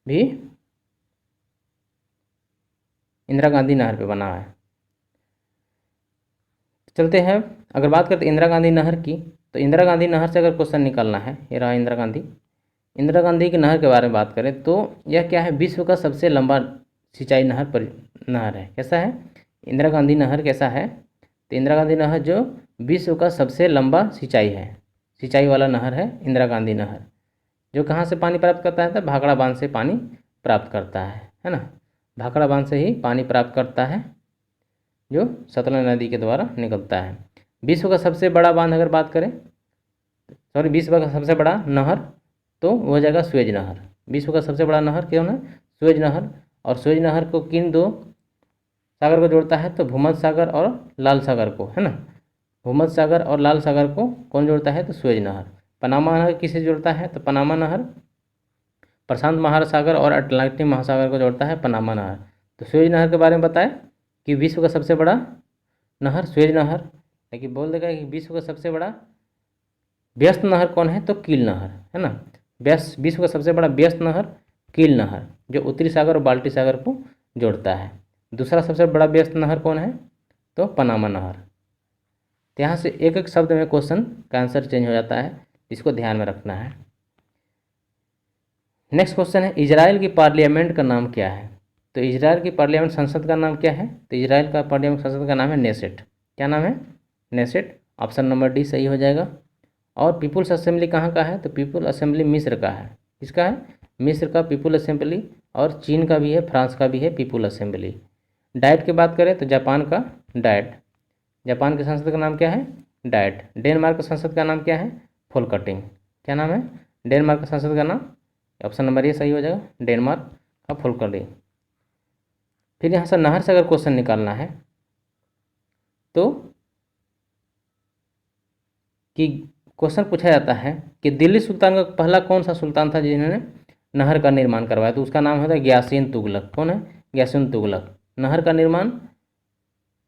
भी इंदिरा गांधी नहर पे बना है। चलते हैं, अगर बात करते इंदिरा गांधी नहर की, तो इंदिरा गांधी नहर से अगर क्वेश्चन निकालना है, ये रहा इंदिरा गांधी की नहर के बारे में बात करें तो यह क्या है? विश्व का सबसे लंबा सिंचाई नहर है। कैसा है इंदिरा गांधी नहर? कैसा है? तो इंदिरा गांधी नहर जो विश्व का सबसे लंबा सिंचाई वाला नहर है इंदिरा गांधी नहर, जो कहाँ से पानी प्राप्त करता है? तो भाखड़ा बांध से पानी प्राप्त करता है ना? भाखड़ा बांध से ही पानी प्राप्त करता है, जो सतलज नदी के द्वारा निकलता है। विश्व का सबसे बड़ा बांध अगर बात करें, विश्व का सबसे बड़ा नहर, तो वो हो जाएगा सुएज नहर। विश्व का सबसे बड़ा नहर कौन है? सुएज नहर। और सुएज नहर को किन दो सागर को जोड़ता है? तो भूमध्य सागर और लाल सागर को, है ना? भूमध्य सागर और लाल सागर को कौन जोड़ता है? तो सुएज नहर। पनामा नहर किसे जोड़ता है? तो पनामा नहर प्रशांत महासागर और अटलांटिक महासागर को जोड़ता है पनामा नहर। तो सुएज नहर के बारे में बताएं कि विश्व का सबसे बड़ा नहर सुएज नहर, लेकिन बोल देगा कि विश्व का सबसे बड़ा व्यस्त नहर कौन है? तो कील नहर, है ना? विश्व का सबसे बड़ा व्यस्त नहर कील नहर, जो उत्तरी सागर और बाल्टी सागर को जोड़ता है। दूसरा सबसे बड़ा व्यस्त नहर कौन है? तो पनामा नहर। तो यहाँ से एक एक शब्द में क्वेश्चन का आंसर चेंज हो जाता है, इसको ध्यान में रखना है। नेक्स्ट क्वेश्चन है, इजराइल की पार्लियामेंट का नाम क्या है? तो इजराइल की पार्लियामेंट संसद का नाम क्या है? तो इजराइल का पार्लियामेंट संसद का नाम है नेसेट। क्या नाम है? नेसेट। ऑप्शन नंबर डी सही हो जाएगा। और पीपुल्स असेंबली कहाँ का है? तो पीपुल असेंबली मिस्र का है। किसका है? मिस्र का पीपुल असेंबली। और चीन का भी है, फ्रांस का भी है पीपुल असेंबली। डाइट की बात करें तो जापान का डाइट। जापान के संसद का नाम क्या है? डाइट। डेनमार्क का संसद का नाम क्या है? फोलकटिंग। क्या नाम है डेनमार्क का संसद का नाम? ऑप्शन नंबर ए सही हो जाएगा, डेनमार्क का फोलकटिंग। फिर यहाँ से नहर से अगर क्वेश्चन निकालना है तो कि क्वेश्चन पूछा जाता है कि दिल्ली सुल्तान का पहला कौन सा सुल्तान था जिन्होंने नहर का निर्माण करवाया? तो उसका नाम होता है ग्यासून तुगलक। कौन है? ग्यासून तुगलक। नहर का निर्माण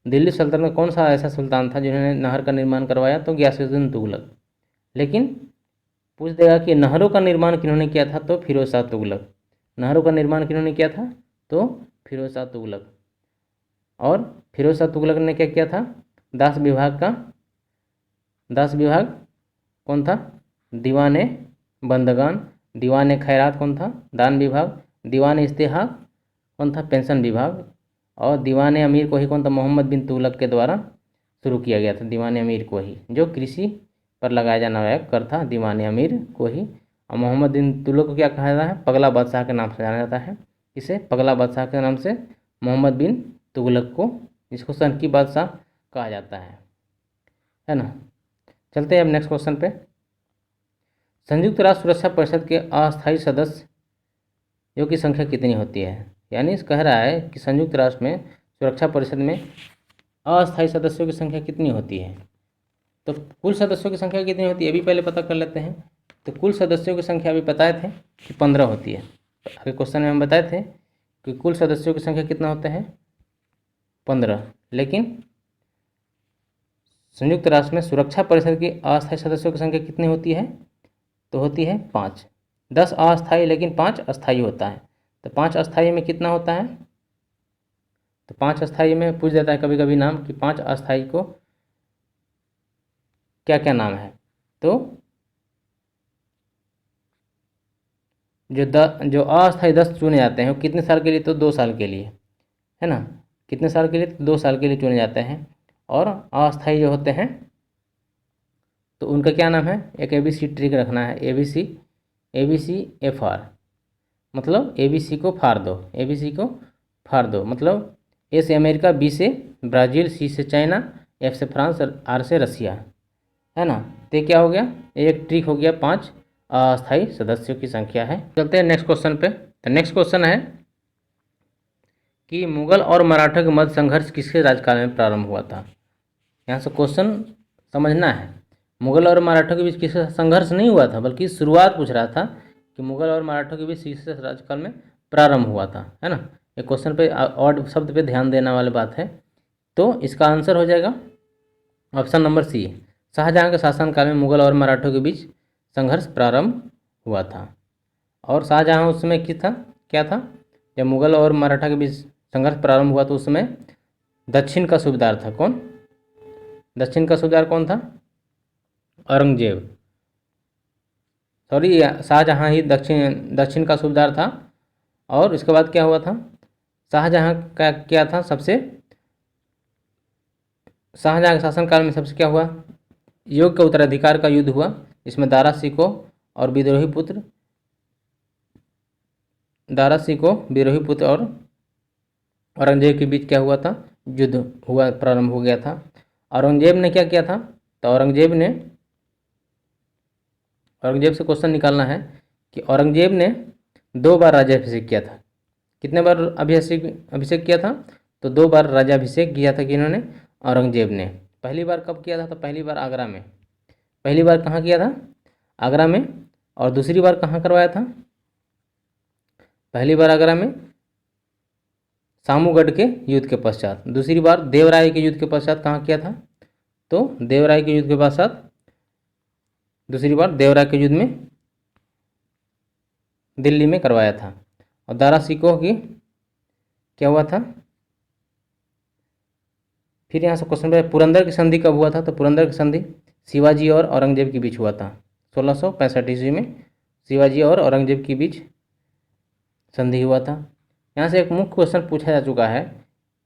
दिल्ली सल्तनत में कौन सा ऐसा सुल्तान था जिन्होंने नहर का निर्माण करवाया? तो ग्यासून तुगलक। लेकिन पूछ देगा कि नहरों का निर्माण किन्होंने किया था? तो फिरोज शाह तुगलक। नहरों का निर्माण किन्होंने किया था? तो फिरोज शाह तुगलक। और फिरोज शाह तुगलक ने क्या किया था? दास विभाग कौन था? दीवाने बंदगान। दीवाने खैरात कौन था? दान विभाग। दीवाने इस्तेहाक कौन था? पेंशन विभाग। और दीवाने अमीर को ही कौन था? मोहम्मद बिन तुगलक के द्वारा शुरू किया गया था दीवाने अमीर को ही, जो कृषि पर लगाया जाने वाला कर था दीवाने अमीर को ही। और मोहम्मद बिन तुगलक को क्या कहा जाता है? पगला बादशाह के नाम से जाना जाता है। इसे पगला बादशाह के नाम से मोहम्मद बिन तुगलक को, इसको सन की बादशाह कहा जाता है ना? चलते हैं अब नेक्स्ट क्वेश्चन पे। संयुक्त राष्ट्र सुरक्षा परिषद के अस्थायी सदस्यों की संख्या कितनी होती है? यानी कह रहा है कि संयुक्त राष्ट्र में सुरक्षा परिषद में अस्थायी सदस्यों की संख्या कितनी होती है? तो कुल सदस्यों की संख्या कितनी होती है अभी पहले पता कर लेते हैं। तो कुल सदस्यों की संख्या अभी बताए थे कि 15 होती है। आगे क्वेश्चन में हम बताए थे कि कुल सदस्यों की संख्या कितना होता है? 15। लेकिन संयुक्त राष्ट्र में सुरक्षा परिषद की अस्थायी सदस्यों की संख्या कितनी होती है? तो होती है 5। 10 अस्थायी लेकिन 5 अस्थायी होता है। तो 5 अस्थायी में कितना होता है? तो 5 अस्थायी में पूछ देता है कभी कभी नाम कि 5 अस्थायी को क्या क्या नाम है? तो जो अस्थायी 10 चुने जाते हैं वो कितने साल के लिए? तो 2 साल के लिए, है ना? कितने साल के लिए? तो 2 साल के लिए चुने जाते हैं। और अस्थायी जो होते हैं तो उनका क्या नाम है? एक ABC ट्रिक रखना है, ABC FR, मतलब ABC को फाड़ दो, ABC को फाड़ दो, मतलब A से अमेरिका, B से ब्राज़ील, C से चाइना, F से फ्रांस, R से रसिया, है ना? तो ये क्या हो गया? एक ट्रिक हो गया, 5 अस्थायी सदस्यों की संख्या है। चलते हैं नेक्स्ट क्वेश्चन पे। तो नेक्स्ट क्वेश्चन है कि मुगल और मराठा के मध्य संघर्ष किसके राज्यकाल में प्रारंभ हुआ था? यहाँ से क्वेश्चन समझना है, मुगल और मराठा के बीच किसका संघर्ष नहीं हुआ था, बल्कि शुरुआत पूछ रहा था कि मुगल और मराठा के बीच किसके राज्यकाल में प्रारंभ हुआ था, है ना? ये क्वेश्चन पे ऑड शब्द पे ध्यान देने वाली बात है। तो इसका आंसर हो जाएगा ऑप्शन नंबर सी, शाहजहाँ के शासनकाल में मुगल और मराठों के बीच संघर्ष प्रारंभ हुआ था। और शाहजहाँ उस समय क्या था जब मुगल और मराठा के बीच संघर्ष प्रारंभ हुआ तो उस समय दक्षिण का सूबेदार था। कौन? दक्षिण का सूबेदार कौन था? औरंगजेब। सॉरी, शाहजहाँ ही दक्षिण का सूबेदार था। और इसके बाद क्या हुआ था? शाहजहाँ का क्या था, शाहजहाँ के शासनकाल में सबसे क्या हुआ? योग के उत्तराधिकार का युद्ध हुआ, इसमें दारा शिकोह और और औरंगजेब के बीच क्या हुआ था? युद्ध हुआ, प्रारंभ हो गया था। औरंगजेब ने क्या किया था? तो औरंगजेब से क्वेश्चन निकालना है कि औरंगजेब ने 2 बार राज्याभिषेक किया था। कितने बार अभिषेक किया था? तो 2 बार राज्याभिषेक किया था कि इन्होंने औरंगजेब ने। पहली बार कब किया था? तो पहली बार आगरा में। पहली बार कहाँ किया था? आगरा में। और दूसरी बार कहाँ करवाया था? पहली बार आगरा में सामूगढ़ के युद्ध के पश्चात। दूसरी बार देवराय के युद्ध के पश्चात कहाँ किया था? तो देवराय के युद्ध के पश्चात दूसरी बार देवराय के युद्ध में दिल्ली में करवाया था। और दारा शिकोह की क्या हुआ था? फिर यहाँ से क्वेश्चन पे पुरंदर की संधि कब हुआ था? तो पुरंदर की संधि शिवाजी और औरंगजेब के बीच हुआ था 1665 ईस्वी में। शिवाजी और औरंगजेब के बीच संधि हुआ था। यहाँ से एक मुख्य क्वेश्चन पूछा जा चुका है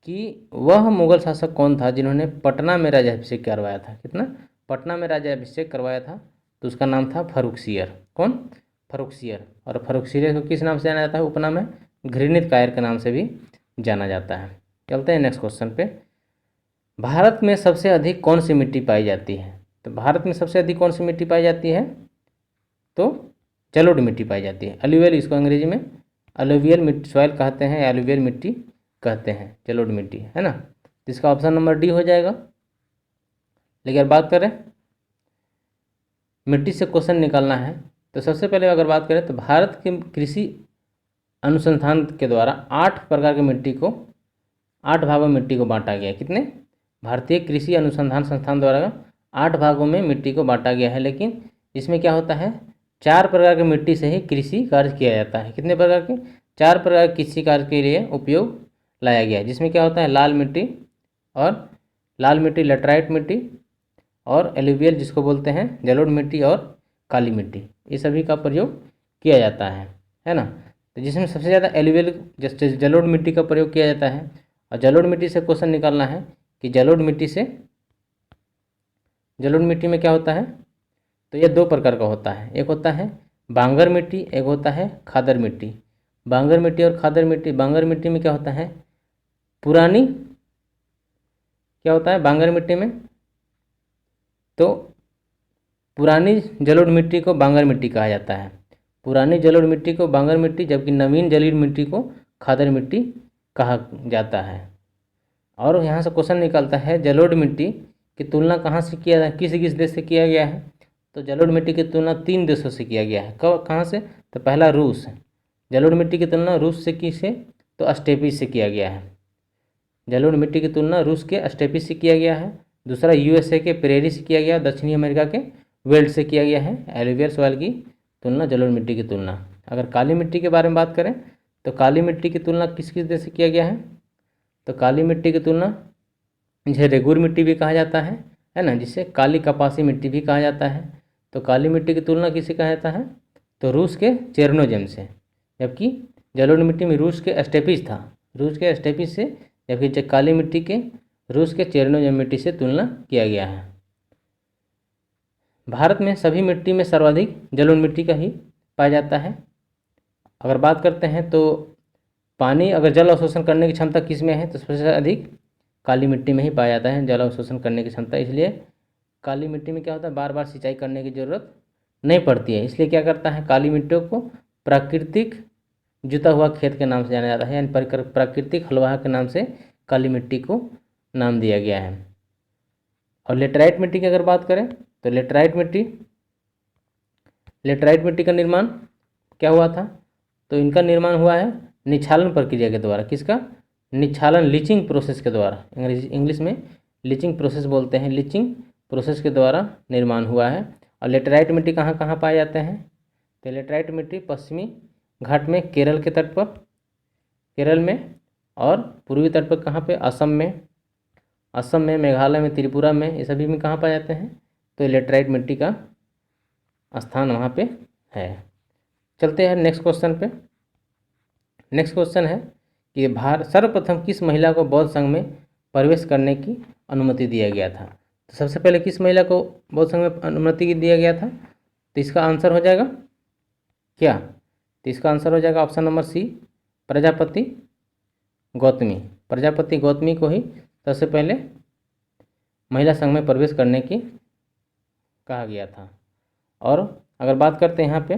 कि वह मुगल शासक कौन था जिन्होंने पटना में राज्याभिषेक करवाया था? पटना में राज्याभिषेक करवाया था, तो उसका नाम था फर्रुखसियर। कौन? फर्रुखसियर। और फर्रुखसियर को किस नाम से जाना जाता है? उपनाम है घृणित कायर के नाम से भी जाना जाता है। चलते हैं नेक्स्ट क्वेश्चन पे। भारत में सबसे अधिक कौन सी मिट्टी पाई जाती है? तो भारत में सबसे अधिक कौन सी मिट्टी पाई जाती है? तो जलोढ़ मिट्टी पाई जाती है। अलुवियल, इसको अंग्रेजी में अलुवियल मिट्टी सॉइल कहते हैं या अलुवियल मिट्टी कहते हैं, जलोढ़ मिट्टी, है ना। तो इसका ऑप्शन नंबर डी हो जाएगा। लेकिन अगर बात करें मिट्टी से क्वेश्चन निकालना है तो सबसे पहले अगर बात करें तो भारत के कृषि अनुसंधान के द्वारा 8 प्रकार की मिट्टी को 8 भागों में मिट्टी को बांटा गया है। कितने? भारतीय कृषि अनुसंधान संस्थान द्वारा 8 भागों में मिट्टी को बांटा गया है। लेकिन इसमें क्या होता है? 4 प्रकार की मिट्टी से ही कृषि कार्य किया जाता है। कितने प्रकार के? 4 प्रकार के कृषि कार्य के लिए उपयोग लाया गया है, जिसमें क्या होता है? लाल मिट्टी, लेटराइट मिट्टी और एलुवियल जिसको बोलते हैं जलोढ़ मिट्टी और काली मिट्टी, ये सभी का प्रयोग किया जाता है ना। तो जिसमें सबसे ज़्यादा एलुवियल जलोढ़ मिट्टी का प्रयोग किया जाता है। और जलोढ़ मिट्टी से क्वेश्चन निकालना है कि जलोढ़ मिट्टी में क्या होता है? तो ये 2 प्रकार का होता है। एक होता है बांगर मिट्टी, एक होता है खादर मिट्टी। बांगर मिट्टी और खादर मिट्टी। बांगर मिट्टी में क्या होता है? क्या होता है बांगर मिट्टी में? तो पुरानी जलोढ़ मिट्टी को बांगर मिट्टी कहा जाता है। पुरानी जलोढ़ मिट्टी को बांगर मिट्टी, जबकि नवीन जलोढ़ मिट्टी को खादर मिट्टी कहा जाता है। और यहाँ से क्वेश्चन निकलता है जलोढ़ मिट्टी की तुलना कहाँ से किया है, किस देश से किया गया है? तो जलोढ़ मिट्टी की तुलना 3 देशों से किया गया है। कहाँ से? तो पहला रूस। जलोढ़ मिट्टी की तुलना रूस से किसे? तो स्टेपिस से किया गया है। जलोढ़ मिट्टी की तुलना रूस के स्टेपिस से किया गया है। दूसरा यूएसए के प्रेरी से किया गया, दक्षिणी अमेरिका के वेल्ड से किया गया है। एलुवियल सॉइल की तुलना जलोढ़ मिट्टी की तुलना। अगर काली मिट्टी के बारे में बात करें तो काली मिट्टी की तुलना किस देश से किया गया है? तो काली मिट्टी की तुलना जिसे रेगुर मिट्टी भी कहा जाता है ना, जिसे काली कपासी मिट्टी भी कहा जाता है। तो काली मिट्टी की तुलना किसे कहा जाता है? तो रूस के चेरनोजेम से। जबकि जलोढ़ मिट्टी में रूस के स्टेपिस था, से, जबकि काली मिट्टी के रूस के चेरनोजेम मिट्टी से तुलना किया गया है। भारत में सभी मिट्टी में सर्वाधिक जलोढ़ मिट्टी का ही पाया जाता है। अगर बात करते हैं तो पानी अगर जल अवशोषण करने की क्षमता किस में है? तो सबसे अधिक काली मिट्टी में ही पाया जाता है जल अवशोषण करने की क्षमता। इसलिए काली मिट्टी में क्या होता है? बार बार सिंचाई करने की ज़रूरत नहीं पड़ती है। इसलिए क्या करता है? काली मिट्टी को प्राकृतिक जुता हुआ खेत के नाम से जाना जाता है, यानी प्राकृतिक हलवाहा के नाम से काली मिट्टी को नाम दिया गया है। और लेटराइट मिट्टी की अगर बात करें तो लेटराइट मिट्टी का निर्माण क्या हुआ था? तो इनका निर्माण हुआ है निक्षालन प्रक्रिया के द्वारा। किसका? निक्षालन, लीचिंग प्रोसेस के द्वारा। इंग्लिश में लीचिंग प्रोसेस बोलते हैं। लीचिंग प्रोसेस के द्वारा निर्माण हुआ है। और लेटेराइट मिट्टी कहाँ कहाँ पाए जाते हैं? तो लेटेराइट मिट्टी पश्चिमी घाट में केरल के तट पर, केरल में, और पूर्वी तट पर कहाँ पे? असम में, असम में, मेघालय में, त्रिपुरा में, ये सभी में कहाँ पाए जाते हैं? तो लेटेराइट मिट्टी का स्थान वहाँ पे है। चलते हैं नेक्स्ट क्वेश्चन पे। नेक्स्ट क्वेश्चन है कि सर्वप्रथम किस महिला को बौद्ध संघ में प्रवेश करने की अनुमति दिया गया था? तो सबसे पहले किस महिला को बौद्ध संघ में अनुमति दिया गया था? तो इसका आंसर हो जाएगा क्या? तो इसका आंसर हो जाएगा option number C, Prajapati Gautami. Prajapati Gautami को ही सबसे पहले महिला संघ में प्रवेश करने की कहा गया था। और अगर बात करते हैं यहाँ पे,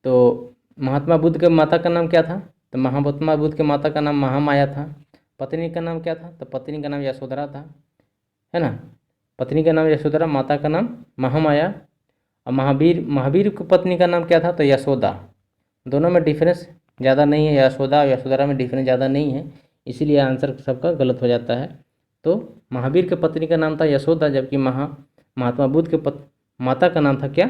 तो महात्मा बुद्ध के माता का नाम क्या था? तो महात्मा बुद्ध के माता का नाम महामाया था। पत्नी का नाम क्या था? तो पत्नी का नाम यशोधरा था, है ना। पत्नी का नाम यशोधरा, माता का नाम महामाया। और महावीर की पत्नी का नाम क्या था? तो यशोदा। दोनों में डिफरेंस ज़्यादा नहीं है, यशोदा और यशोधरा में डिफरेंस ज़्यादा नहीं है, इसीलिए आंसर सबका गलत हो जाता है। तो महावीर के पत्नी का नाम था यशोदा, जबकि महात्मा बुद्ध के माता का नाम था क्या?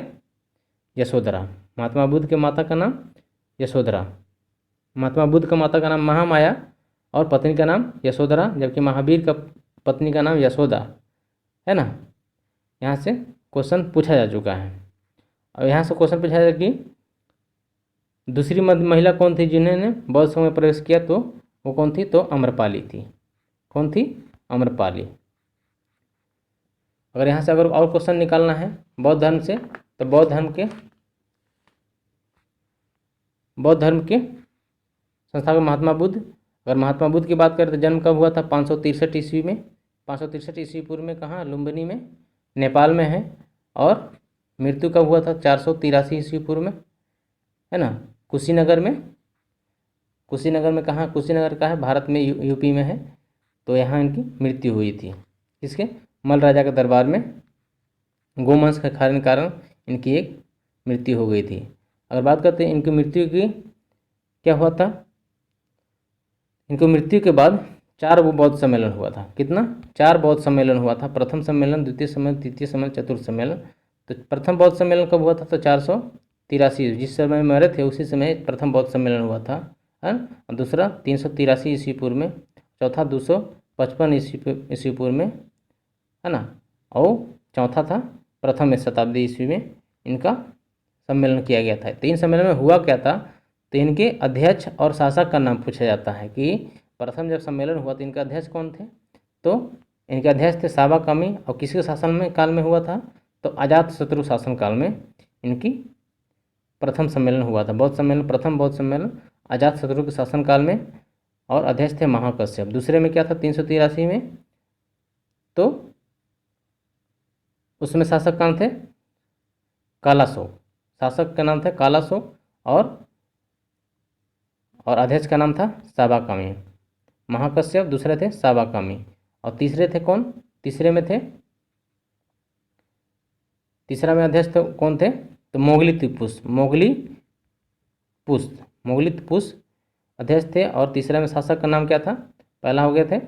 यशोधरा। महात्मा बुद्ध के माता का नाम यशोधरा, महात्मा बुद्ध का माता का नाम महामाया और पत्नी का नाम यशोधरा, जबकि महावीर का पत्नी का नाम यशोदा, है ना। यहाँ से क्वेश्चन पूछा जा चुका है। और यहाँ से क्वेश्चन पूछा जाए कि दूसरी महिला कौन थी जिन्होंने बौद्ध संघ में प्रवेश किया? तो वो कौन थी? तो अम्रपाली थी। कौन थी? अम्रपाली। अगर यहाँ से अगर और क्वेश्चन निकालना है बौद्ध धर्म से, तो बौद्ध धर्म के संस्थापक महात्मा बुद्ध। अगर महात्मा बुद्ध की बात करें तो जन्म कब हुआ था? 563 ईस्वी में। 563 ईस्वी पूर्व में कहाँ? लुम्बिनी में, नेपाल में है। और मृत्यु कब हुआ था? 483 ईस्वी पूर्व में, है ना, कुशीनगर में। कुशीनगर में कहाँ? कुशीनगर का है, भारत में, यूपी में है। तो यहाँ इनकी मृत्यु हुई थी। किसके? मल राजा के दरबार में गोवंश के खाने के कारण इनकी एक मृत्यु हो गई थी। अगर बात करते हैं इनकी मृत्यु की, क्या हुआ था? इनकी मृत्यु के बाद 4 बौद्ध सम्मेलन हुआ था। कितना? 4 बौद्ध सम्मेलन हुआ था। प्रथम सम्मेलन, द्वितीय सम्मेलन, तृतीय सम्मेलन, चतुर्थ सम्मेलन। तो प्रथम बौद्ध सम्मेलन कब हुआ था? तो 483, जिस समय मरे थे उसी समय प्रथम बौद्ध सम्मेलन हुआ था, है। और दूसरा 383 ईस्वी पूर्व में, चौथा 255 ईस्वी पूर्व में, है ना। और चौथा था प्रथम शताब्दी ईस्वी में इनका सम्मेलन किया गया था। 3 सम्मेलन में हुआ क्या था? तो इनके अध्यक्ष और शासक का नाम पूछा जाता है कि प्रथम जब सम्मेलन हुआ तो इनका अध्यक्ष कौन थे? तो इनके अध्यक्ष थे साबा कामी। और किसके शासन में काल में हुआ था? तो अजातशत्रु शासन काल में इनकी प्रथम सम्मेलन हुआ था। बौद्ध सम्मेलन, प्रथम बौद्ध सम्मेलन अजातशत्रु के शासनकाल में, और अध्यक्ष थे महाकश्यप। दूसरे में क्या था? 383 में, तो उसमें शासक कौन थे? कालाशोक। शासक का नाम था कालाशोक और अध्यक्ष का नाम था साबाकामी। महाकश्यप दूसरे थे साबाकामी। और तीसरे थे कौन? तीसरे में अध्यक्ष थे कौन थे? तो मोगलित्पुष अध्यक्ष थे। और तीसरे में शासक का नाम क्या था? पहला हो गए थे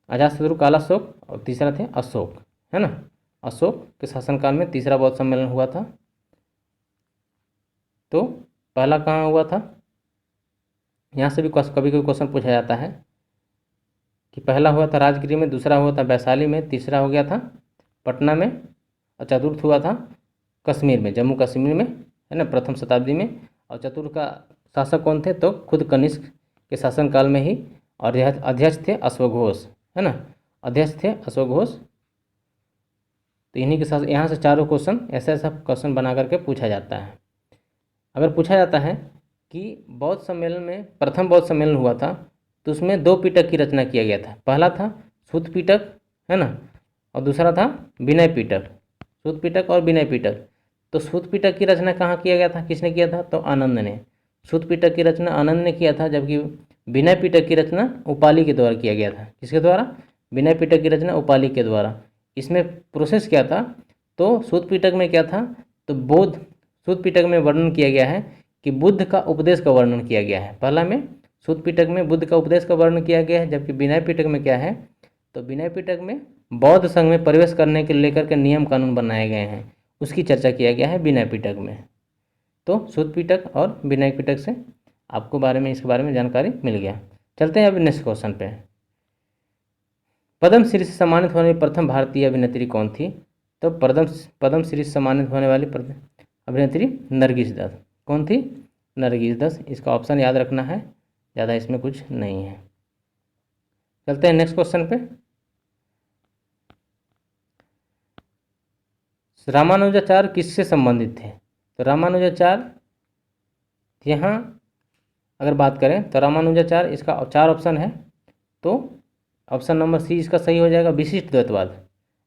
अजातशत्रु कालाशोक और तीसरा थे अशोक, है ना। अशोक के शासनकाल में तीसरा बौद्ध सम्मेलन हुआ था। तो पहला कहाँ हुआ था? यहाँ से भी कभी कभी क्वेश्चन पूछा जाता है कि पहला हुआ था राजगिरी में, दूसरा हुआ था वैशाली में, तीसरा हो गया था पटना में, और चतुर्थ हुआ था कश्मीर में, जम्मू कश्मीर में, है ना, प्रथम शताब्दी में। और चतुर्थ का शासक कौन थे? तो खुद कनिष्क के शासनकाल में ही। और अध्यक्ष थे अश्वघोष, है ना, अध्यक्ष थे अश्वघोष। तो इन्हीं के साथ यहाँ से चारों क्वेश्चन ऐसा क्वेश्चन बना करके पूछा जाता है। अगर पूछा जाता है कि बौद्ध सम्मेलन में, प्रथम बौद्ध सम्मेलन हुआ था तो उसमें 2 पिटक की रचना किया गया था। पहला था सूत पिटक, है ना, और दूसरा था विनय पिटक। सूत पिटक और विनय पिटक। तो सूत पिटक की रचना कहाँ किया गया था? किसने किया था? तो आनंद ने। सूत पिटक की रचना आनंद ने किया था, जबकि विनय पिटक की रचना उपाली के द्वारा किया गया था। किसके द्वारा? विनय पिटक की रचना उपाली के द्वारा। इसमें प्रोसेस क्या था? तो सूत पिटक में क्या था? तो सूत पिटक में वर्णन किया गया है कि बुद्ध का उपदेश का वर्णन किया गया है। पहला में सूत पिटक में बुद्ध का उपदेश का वर्णन किया गया है, जबकि विनय पिटक में क्या है? तो विनय पिटक में बौद्ध संघ में प्रवेश करने के लेकर के नियम कानून बनाए गए हैं, उसकी चर्चा किया गया है विनय पिटक में। तो सुत पिटक और विनय पिटक से आपको इसके बारे में जानकारी मिल गया। चलते हैं अब नेक्स्ट क्वेश्चन पे। पद्मश्री से सम्मानित होने वाली प्रथम भारतीय अभिनेत्री कौन थी? तो पद्मश्री से सम्मानित होने वाली अभिनेत्री नरगिस दत्त। कौन थी? नरगिस दत्त। इसका ऑप्शन याद रखना है, ज़्यादा इसमें कुछ नहीं है। चलते हैं नेक्स्ट क्वेश्चन पे। रामानुजाचार्य किससे संबंधित थे? तो रामानुजाचार्य, यहाँ अगर बात करें तो रामानुजाचार्य, इसका 4 ऑप्शन है, तो ऑप्शन नंबर सी इसका सही हो जाएगा, विशिष्ट द्वैतवाद,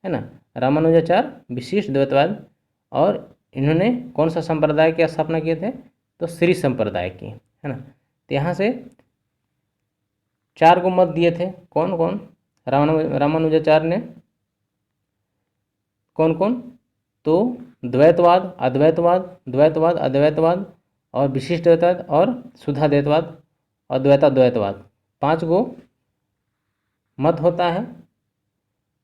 है ना। रामानुजाचार्य विशिष्ट द्वैतवाद, और इन्होंने कौन सा संप्रदाय की स्थापना किए थे? तो श्री संप्रदाय की, है ना। तो यहाँ से 4 को मत दिए थे, कौन कौन? रामानुजाचार्य ने कौन कौन? तो द्वैतवाद, अद्वैतवाद, द्वैतवाद, अद्वैतवाद और विशिष्ट द्वैतवाद और शुद्ध द्वैतवाद और द्वैतवाद, 5 को मत होता है,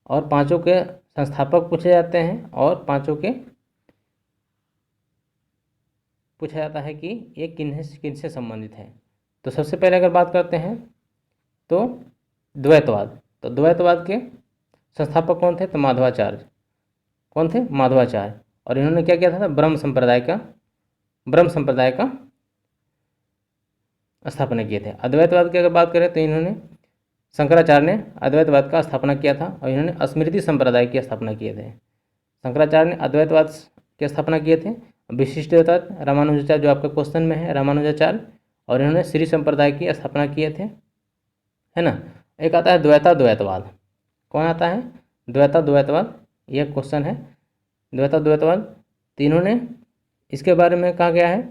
और 5 के संस्थापक पूछे जाते हैं, और 5 के पूछा जाता है कि ये किनसे संबंधित है। तो सबसे पहले अगर बात करते हैं तो द्वैतवाद, तो द्वैतवाद के संस्थापक कौन थे? तो माधवाचार्य। कौन थे? माधवाचार्य। और इन्होंने क्या किया था? ब्रह्म संप्रदाय का स्थापना किए थे। अद्वैतवाद की अगर बात करें तो इन्होंने शंकराचार्य ने अद्वैतवाद का स्थापना किया था, और इन्होंने स्मृति संप्रदाय की स्थापना किए थे। शंकराचार्य ने अद्वैतवाद की स्थापना किए थे। विशिष्ट द्वैतवाद रामानुजाचार्य, जो आपके क्वेश्चन में है, रामानुजाचार्य, और इन्होंने श्री संप्रदाय की स्थापना किए थे, है ना। एक आता है द्वैतवाद। कौन आता है? द्वैतवाद, यह क्वेश्चन है, द्वैतवाद। तो इन्होंने इसके बारे में कहा गया है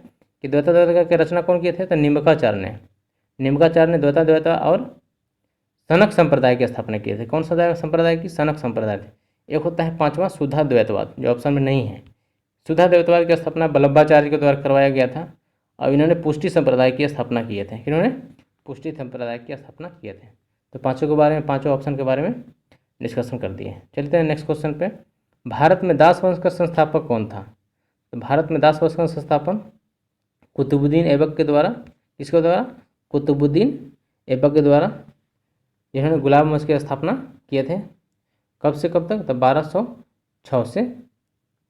कि द्वैतवाद की रचना कौन किए थे? तो निम्बकाचार्य ने द्वैतवाद और सनक संप्रदाय की स्थापना किए थे। कौन सा संप्रदाय की? सनक संप्रदाय थे। एक होता है 5वां शुद्ध द्वैतवाद, जो ऑप्शन में नहीं है। शुद्ध द्वैतवाद की स्थापना वल्लभाचार्य के द्वारा करवाया गया था, और इन्होंने पुष्टि संप्रदाय की स्थापना किए थे। इन्होंने पुष्टि संप्रदाय की स्थापना किए थे। तो 5 के बारे में, 5 ऑप्शन के बारे में डिस्कशन कर दिए। चलते हैं नेक्स्ट क्वेश्चन पे। भारत में दास वंश का संस्थापक कौन था? तो भारत में दास वंश का संस्थापन कुतुबुद्दीन ऐबक के द्वारा। किसके द्वारा? कुतुबुद्दीन ऐबक के द्वारा, जिन्होंने गुलाम वंश की स्थापना किए थे। कब से कब तक? तो 1206 से,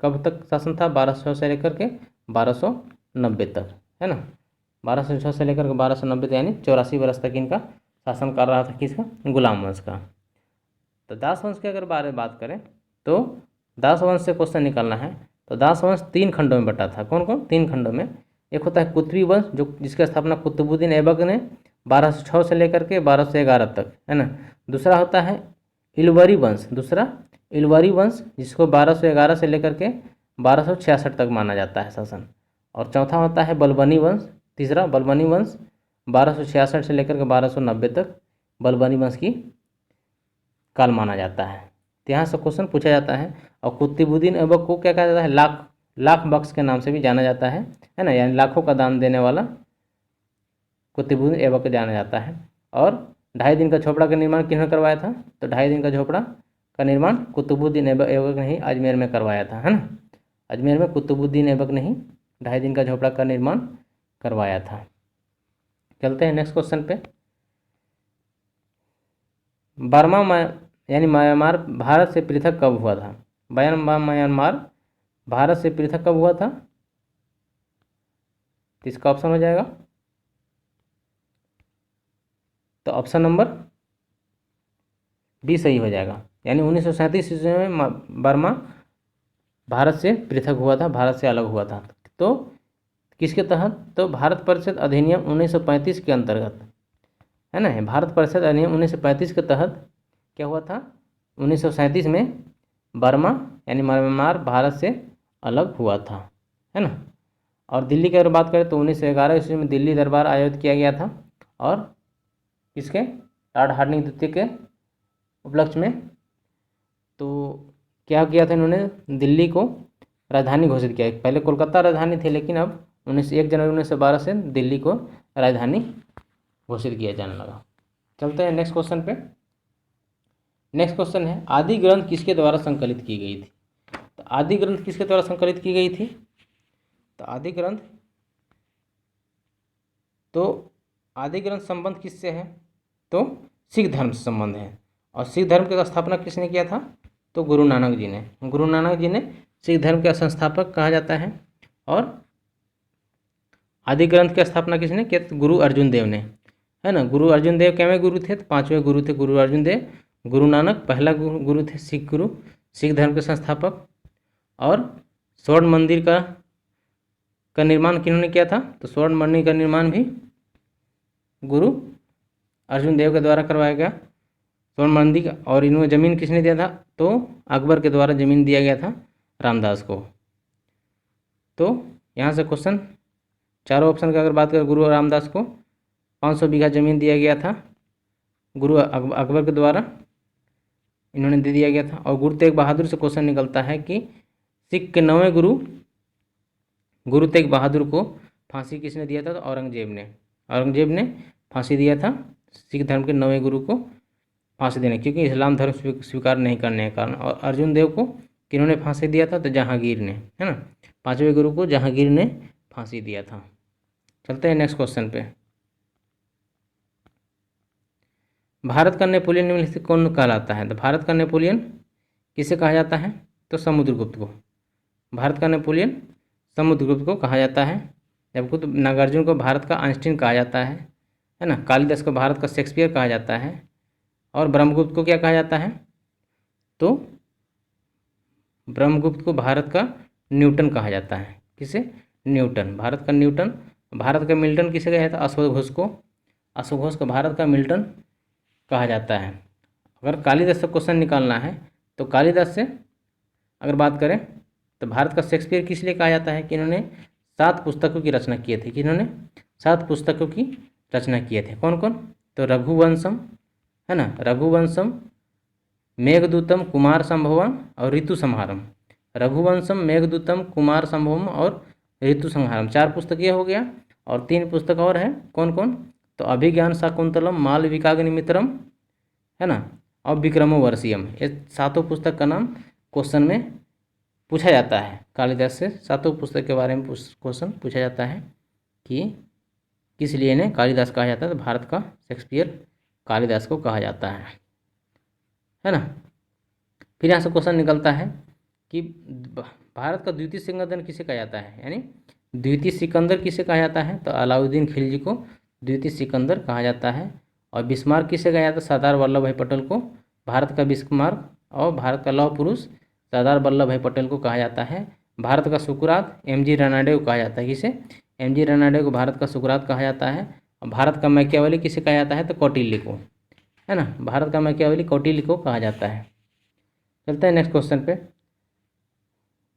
कब तक शासन था? 1206 से लेकर के 1290 तक, है ना। 1206 से लेकर के 1290 तक, यानी 84 वर्ष तक इनका शासन कर रहा था। किसका? गुलाम वंश का। तो दास वंश की अगर बात करें तो दास वंश से क्वेश्चन निकालना है, तो दास वंश 3 खंडों में बटा था। कौन कौन? 3 खंडों में। एक होता है कुतुबी वंश, जिसकी स्थापना कुतुबुद्दीन ऐबक ने 1206 से लेकर के 1211 तक, है ना। दूसरा होता है इलवरी वंश, जिसको 1211 से लेकर के 1266 तक माना जाता है शासन। और चौथा होता है बलबनी वंश, तीसरा बलबनी वंश, 1266 से लेकर के 1290 तक बलबनी वंश की काल माना जाता है। तो यहाँ से क्वेश्चन पूछा जाता है। और कुतुबुद्दीन ऐबक को क्या कहा जाता है? लाख बख्श के नाम से भी जाना जाता है ना, यानी लाखों का दान देने वाला कुतुबुद्दीन ऐबक को जाना जाता है। और 2.5 दिन का झोपड़ा का निर्माण किन्होंने करवाया था? तो 2.5 दिन का झोपड़ा का निर्माण कुतुबुद्दीन ऐबक ने ही अजमेर में करवाया था, है ना। अजमेर में कुतुबुद्दीन ऐबक ने ही 2.5 दिन का झोपड़ा का निर्माण करवाया था। चलते हैं नेक्स्ट क्वेश्चन पे। बर्मा यानी म्यांमार भारत से पृथक कब हुआ था? म्यांमार भारत से पृथक कब हुआ था? तो इसका ऑप्शन हो जाएगा, तो ऑप्शन नंबर बी सही हो जाएगा, यानी 1937 ईस्वी में बर्मा भारत से पृथक हुआ था, भारत से अलग हुआ था। तो किसके तहत? तो भारत परिषद अधिनियम 1935 के अंतर्गत, है ना। भारत परिषद अधिनियम 1935 के तहत क्या हुआ था? 1937 में बर्मा यानी म्यांमार भारत से अलग हुआ था, है ना। और दिल्ली की अगर बात करें तो 1911 ईस्वी में दिल्ली दरबार आयोजित किया गया था, और किसके? लॉर्ड हार्डिंग द्वितीय के उपलक्ष्य में। तो क्या किया था इन्होंने? दिल्ली को राजधानी घोषित किया। पहले कोलकाता राजधानी थी, लेकिन अब 1 जनवरी 1912 से दिल्ली को राजधानी घोषित किया जाने लगा। चलते हैं नेक्स्ट क्वेश्चन पे। नेक्स्ट क्वेश्चन है, आदि ग्रंथ किसके द्वारा संकलित की गई थी? तो आदि ग्रंथ किसके द्वारा संकलित की गई थी? तो आदि ग्रंथ संबंध किससे है? तो सिख धर्म से संबंध है। और सिख धर्म की स्थापना किसने किया था? तो गुरु नानक जी ने। गुरु नानक जी ने सिख धर्म के संस्थापक कहा जाता है। और आदि ग्रंथ की स्थापना किसने किया? तो गुरु अर्जुन देव ने, है ना। गुरु अर्जुन देव कैवें गुरु थे? तो 5वें गुरु थे गुरु अर्जुन देव। गुरु नानक पहला गुरु थे, सिख गुरु, सिख धर्म के संस्थापक। और स्वर्ण मंदिर का निर्माण किन्होंने किया था? तो स्वर्ण मंदिर का निर्माण भी गुरु अर्जुन देव के द्वारा करवाया गया, स्वर्ण मंदिर। और इन्होंने ज़मीन किसने दिया था? तो अकबर के द्वारा ज़मीन दिया गया था रामदास को। तो यहाँ से क्वेश्चन, चारों ऑप्शन की अगर बात करें, गुरु रामदास को 500 बीघा ज़मीन दिया गया था गुरु अकबर के द्वारा, इन्होंने दे दिया गया था। और गुरु तेग बहादुर से क्वेश्चन निकलता है कि सिख के 9वें गुरु तेग बहादुर को फांसी किसने दिया था? तो औरंगजेब ने फांसी दिया था सिख धर्म के 9वें गुरु को फांसी देने, क्योंकि इस्लाम धर्म स्वीकार नहीं करने के कारण। और अर्जुन देव को किन्होंने फांसी दिया था? तो जहांगीर ने, है ना। 5वें गुरु को जहांगीर ने फांसी दिया था। चलते हैं नेक्स्ट क्वेश्चन पे। भारत का नेपोलियन निम्नलिखित कौन कहलाता है? तो भारत का नेपोलियन किसे कहा जाता है? तो समुद्रगुप्त को। भारत का नेपोलियन समुद्रगुप्त को कहा जाता है। जबकि तो नागार्जुन को भारत का आइंस्टीन कहा जाता है ना। कालिदास को भारत का शेक्सपियर कहा जाता है। और ब्रह्मगुप्त को क्या कहा जाता है? तो ब्रह्मगुप्त को भारत का न्यूटन कहा जाता है। किसे? न्यूटन, भारत का न्यूटन। भारत का मिल्टन किसे कहा जाता है? अश्वघोष को भारत का मिल्टन कहा जाता है। अगर कालिदास से क्वेश्चन निकालना है तो कालिदास से अगर बात करें तो भारत का शेक्सपियर किस लिए कहा जाता है? कि इन्होंने 7 पुस्तकों की रचना किए थे। कि इन्होंने 7 पुस्तकों की रचना किए थे। कौन कौन? तो रघुवंशम, है ना, रघुवंशम, मेघदूतम, कुमार संभवम और ऋतु संहारम। रघुवंशम, मेघदूतम, कुमार संभवम और ऋतु संहारम, 4 पुस्तक ये हो गया। और 3 पुस्तक और है, कौन कौन? तो अभिज्ञान शाकुंतलम, मालविकाग्निमित्रम, है ना, और विक्रमोर्वशीयम। ये 7 पुस्तक का नाम क्वेश्चन में पूछा जाता है। कालिदास से 7 पुस्तक के बारे में क्वेश्चन पूछा जाता है कि किस लिए इन्हें कालिदास कहा जाता है? तो भारत का शेक्सपियर कालिदास को कहा जाता है ना। फिर यहाँ से क्वेश्चन निकलता है कि भारत का द्वितीय सिकंदर किसे कहा जाता है? यानी द्वितीय सिकंदर किसे कहा जाता है? तो अलाउद्दीन खिलजी को द्वितीय सिकंदर कहा जाता है। और बिस्मार्क किसे कहा जाता है? सरदार वल्लभ भाई पटेल को भारत का बिस्मार्क और भारत का लौह पुरुष सरदार वल्लभ भाई पटेल को कहा जाता है। भारत का सुकरात एम.जी. रानाडे को कहा जाता है। किसे? एम.जी. रानाडे को भारत का सुकरात कहा जाता है। और भारत का मैकियावेली किसे कहा जाता है? तो कौटिल्य को, है ना, भारत का मैकियावेली कौटिल्य को कहा जाता है। चलते हैं नेक्स्ट क्वेश्चन पे।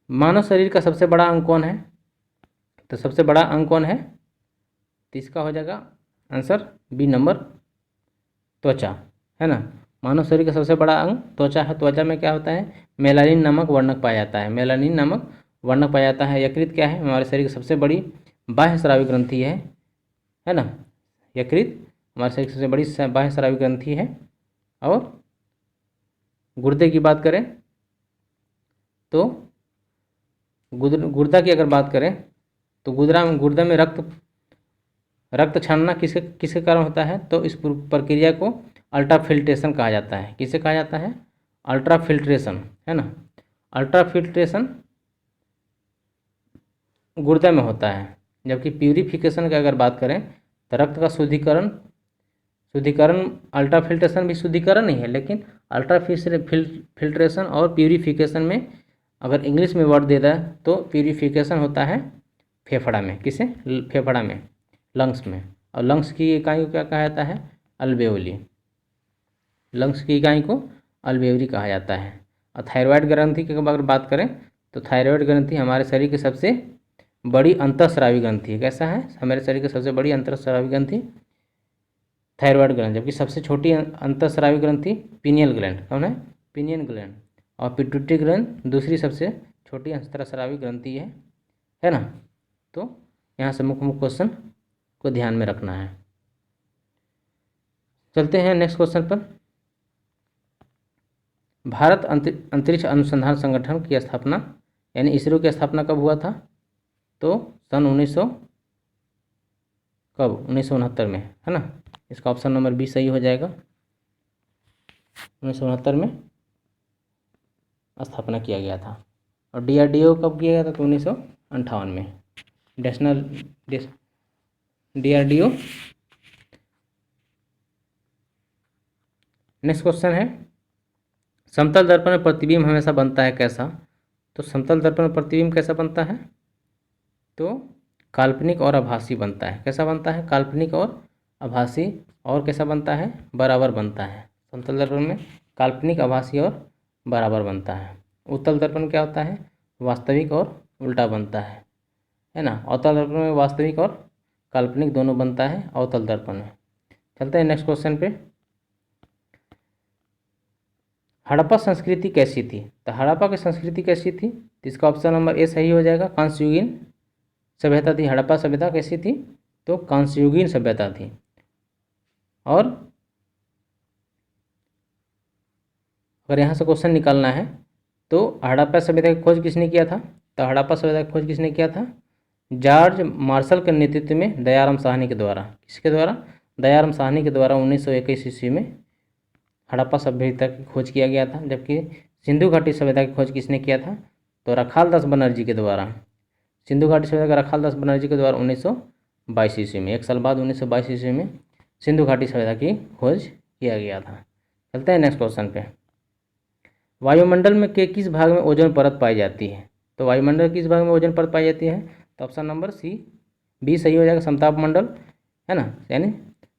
मानव शरीर का सबसे बड़ा अंग कौन है? तो सबसे बड़ा अंग कौन है? तो इसका हो जाएगा आंसर बी नंबर, त्वचा, है ना। मानव शरीर का सबसे बड़ा अंग त्वचा है। त्वचा में क्या होता है? मेलानिन नामक वर्णक पाया जाता है। मेलानिन नामक वर्णक पाया जाता है। यकृत क्या है? हमारे शरीर की सबसे बड़ी बाह्य स्रावी ग्रंथि है ना। यकृत हमारे शरीर की सबसे बड़ी बाह्य स्रावी ग्रंथि है। और गुर्दे की बात करें तो गुर्दा की अगर बात करें तो गुर्दा में रक्त छानना किसके कारण होता है? तो इस प्रक्रिया को अल्ट्राफिल्ट्रेशन कहा जाता है। किसे कहा जाता है? अल्ट्राफिल्ट्रेशन, है ना। अल्ट्राफिल्ट्रेशन गुर्दा में होता है। जबकि प्यूरिफिकेशन की अगर बात करें तो रक्त का शुद्धिकरण अल्ट्राफिल्ट्रेशन भी शुद्धिकरण ही है, लेकिन अल्ट्राफिल्ट्रेशन और प्यूरिफिकेशन में अगर इंग्लिश में वर्ड दे रहा है तो प्यूरिफिकेशन होता है फेफड़ा में। किसे? फेफड़ा में, लंग्स में। और लंग्स की इकाई को क्या कहा जाता है? अल्वेओली। लंग्स की इकाई को अल्वेओली कहा जाता है। और थायराइड ग्रंथि की अगर बात करें तो थायराइड ग्रंथि हमारे शरीर की सबसे बड़ी अंतःस्रावी ग्रंथि है। कैसा है? हमारे शरीर की सबसे बड़ी अंतःस्रावी ग्रंथि थायराइड ग्लैंड। जबकि सबसे छोटी अंतःस्रावी ग्रंथि पिनियल ग्लैंड, कौन है? Pinion gland. और पिट्यूटरी ग्लैंड दूसरी सबसे छोटी अंतःस्रावी ग्रंथि है ना। तो यहाँ से मुख्य क्वेश्चन को ध्यान में रखना है। चलते हैं नेक्स्ट क्वेश्चन पर। भारत अंतरिक्ष अनुसंधान संगठन की स्थापना यानी इसरो की स्थापना कब हुआ था? तो सन 1969 में, है ना। इसका ऑप्शन नंबर बी सही हो जाएगा। 1969 में स्थापना किया गया था। और डीआरडीओ कब किया गया था? तो 1958 में। National DRDO. नेक्स्ट क्वेश्चन है, समतल दर्पण में प्रतिबिंब हमेशा बनता है कैसा? तो समतल दर्पण में प्रतिबिंब कैसा बनता है? तो काल्पनिक और आभासी बनता है। कैसा बनता है? काल्पनिक और आभासी। और कैसा बनता है? बराबर बनता है। समतल दर्पण में काल्पनिक, आभासी और बराबर बनता है। उत्तल दर्पण क्या होता है? वास्तविक और उल्टा बनता है ना। अवतल दर्पण में वास्तविक और काल्पनिक दोनों बनता है अवतल दर्पण में। चलते हैं नेक्स्ट क्वेश्चन पे। हड़प्पा संस्कृति कैसी थी? तो हड़प्पा की संस्कृति कैसी थी? तो इसका ऑप्शन नंबर ए सही हो जाएगा। कांस्ययुगीन सभ्यता थी। हड़प्पा सभ्यता कैसी थी? तो कांस्ययुगीन सभ्यता थी। और अगर यहाँ से क्वेश्चन निकालना है तो हड़प्पा सभ्यता की खोज किसने किया था? तो हड़प्पा सभ्यता की खोज किसने किया था? जॉर्ज मार्शल के नेतृत्व में दयाराम साहनी के द्वारा। किसके द्वारा? दयाराम साहनी के द्वारा 1921 ईस्वी में हड़प्पा सभ्यता की खोज किया गया था। जबकि सिंधु घाटी सभ्यता की खोज किसने किया था? तो रखालदास बनर्जी के द्वारा। सिंधु घाटी सभ्यता का रखालदास बनर्जी के द्वारा 1922 ईस्वी में, एक साल बाद 1922 ईस्वी में सिंधु घाटी सभ्यता की खोज किया गया था। चलते हैं नेक्स्ट क्वेश्चन पे। वायुमंडल में के किस भाग में ओजोन परत पाई जाती है? तो वायुमंडल किस भाग में ओजोन परत पाई जाती है? तो ऑप्शन नंबर बी सही हो जाएगा। समताप मंडल, है ना। यानी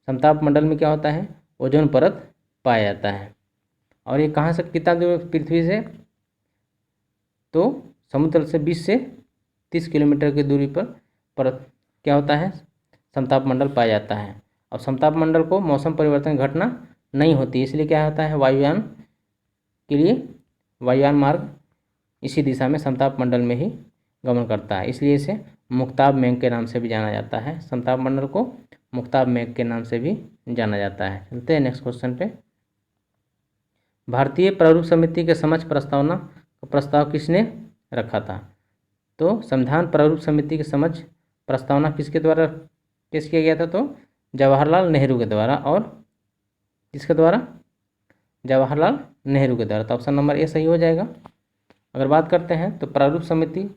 समताप मंडल में क्या होता है? ओजोन परत पाया जाता है। और ये कहाँ से कितना दूर पृथ्वी से? तो समुद्र से 20 से 30 किलोमीटर की दूरी पर क्या होता है? समताप मंडल पाया जाता है। अब समताप मंडल को मौसम परिवर्तन घटना नहीं होती, इसलिए क्या होता है? वायुयान के लिए वायुयान मार्ग इसी दिशा में समताप मंडल में ही गमन करता है, इसलिए इसे मुक्ताब मेघ के नाम से भी जाना जाता है। समताप मंडल को मुक्ताब मेघ के नाम से भी जाना जाता है। चलते हैं नेक्स्ट क्वेश्चन पे। भारतीय प्रारूप समिति के समक्ष प्रस्तावना का प्रस्ताव किसने रखा था? तो संविधान प्रारूप समिति के समक्ष प्रस्तावना किसके द्वारा पेश किया गया था? तो जवाहरलाल नेहरू के द्वारा। और किसके द्वारा? जवाहरलाल नेहरू के द्वारा। तो ऑप्शन नंबर ए सही हो जाएगा। अगर बात करते हैं तो प्रारूप समिति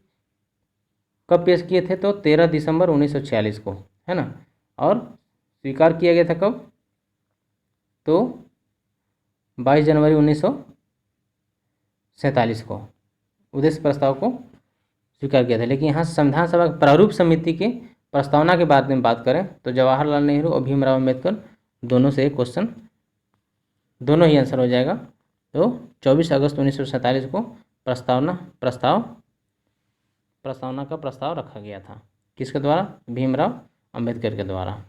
कब पेश किए थे? तो 13 दिसंबर 1946 को, है ना। और स्वीकार किया गया था कब? तो 22 जनवरी 1947 को उद्देश्य प्रस्ताव को स्वीकार किया था। लेकिन यहाँ संविधान सभा प्रारूप समिति के प्रस्तावना के बारे में बात करें तो जवाहरलाल नेहरू और भीमराव अम्बेडकर दोनों से क्वेश्चन, दोनों ही आंसर हो जाएगा। तो 24 अगस्त 1947 को प्रस्तावना का प्रस्ताव रखा गया था। किसके द्वारा? भीमराव अम्बेडकर के द्वारा।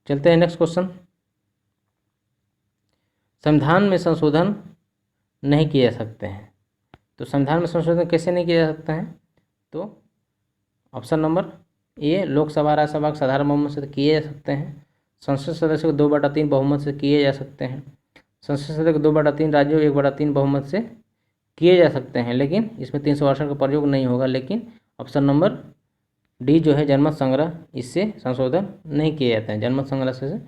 चलते हैं नेक्स्ट क्वेश्चन। संविधान में संशोधन नहीं किए जा सकते हैं। तो संविधान में संशोधन कैसे नहीं किए जा सकते हैं? तो option number A, Lok Sabha Rajya Sabha के साधारण बहुमत से किए जा सकते हैं। संसद सदस्य को 2/3 बहुमत से किए जा सकते हैं। संसद सदस्य को 2/3 राज्यों 1/3 बहुमत से किए जा सकते हैं, लेकिन इसमें 368 का प्रयोग नहीं होगा। लेकिन ऑप्शन नंबर डी जो है जनमत संग्रह, इससे संशोधन नहीं किए जाते हैं। जनमत संग्रह से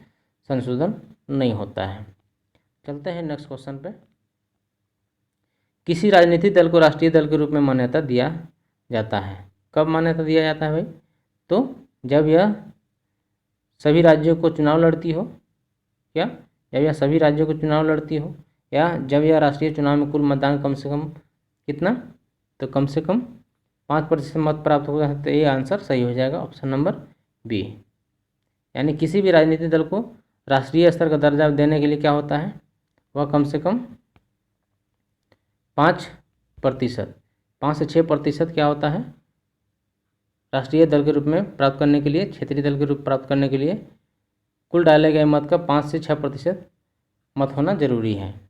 संशोधन नहीं होता है। चलते हैं नेक्स्ट क्वेश्चन पे। किसी राजनीतिक दल को राष्ट्रीय दल के रूप में मान्यता दिया जाता है। कब मान्यता दिया जाता है भाई? तो जब यह सभी राज्यों को चुनाव लड़ती हो। क्या? जब यह सभी राज्यों को चुनाव लड़ती हो, या जब यह राष्ट्रीय चुनाव में कुल मतदान कम से कम कितना? तो कम से कम 5% मत प्राप्त होगा। तो ये आंसर सही हो जाएगा, ऑप्शन नंबर बी। यानी किसी भी राजनीतिक दल को राष्ट्रीय स्तर का दर्जा देने के लिए क्या होता है? वह कम से कम 5% 5 से 6% क्या होता है? राष्ट्रीय दल के रूप में प्राप्त करने के लिए, क्षेत्रीय दल के रूप प्राप्त करने के लिए कुल डाले गए मत का 5 से 6% मत होना जरूरी है।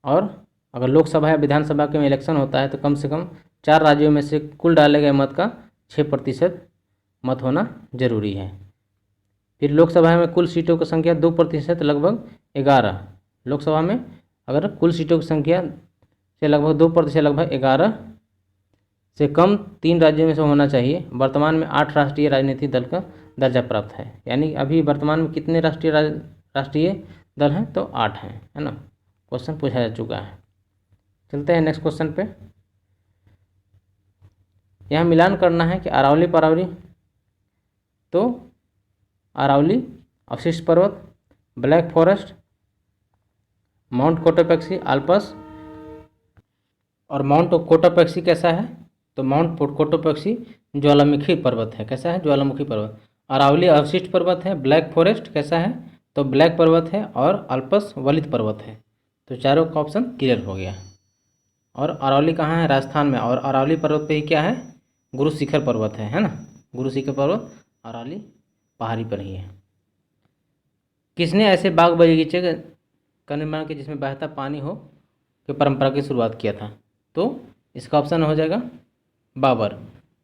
और अगर लोकसभा या विधानसभा के में इलेक्शन होता है तो कम से कम 4 राज्यों में से कुल डाले गए मत का 6% मत होना जरूरी है। फिर लोकसभा में कुल सीटों की संख्या 2% लगभग 11, लोकसभा में अगर कुल सीटों की संख्या से लगभग 2% लगभग 11 से कम 3 राज्यों में से होना चाहिए। वर्तमान में 8 राष्ट्रीय राजनीतिक दल का दर्जा प्राप्त है। यानी अभी वर्तमान में कितने राष्ट्रीय दल हैं? तो 8 हैं, है ना। क्वेश्चन पूछा जा चुका है। चलते हैं नेक्स्ट क्वेश्चन पे। यहाँ मिलान करना है कि अरावली परावली, तो अरावली, अवशिष्ट पर्वत, black forest, mount Cotopaxi, Alps और माउंट कोटोपेक्सी कैसा है? तो माउंट कोटोपेक्सी ज्वालामुखी पर्वत है। कैसा है? ज्वालामुखी पर्वत। अरावली अवशिष्ट पर्वत है। ब्लैक फॉरेस्ट कैसा है? तो ब्लैक पर्वत है। और अल्पस वलित पर्वत है। तो चारों का ऑप्शन क्लियर हो गया। और अरावली कहाँ है? राजस्थान में। और अरावली पर्वत पे ही क्या है? गुरु शिखर पर्वत है ना। गुरु शिखर पर्वत अरावली पहाड़ी पर ही है। किसने ऐसे बाग बगीचे का निर्माण किया जिसमें बहता पानी हो की परंपरा की शुरुआत किया था? तो इसका ऑप्शन हो जाएगा बाबर।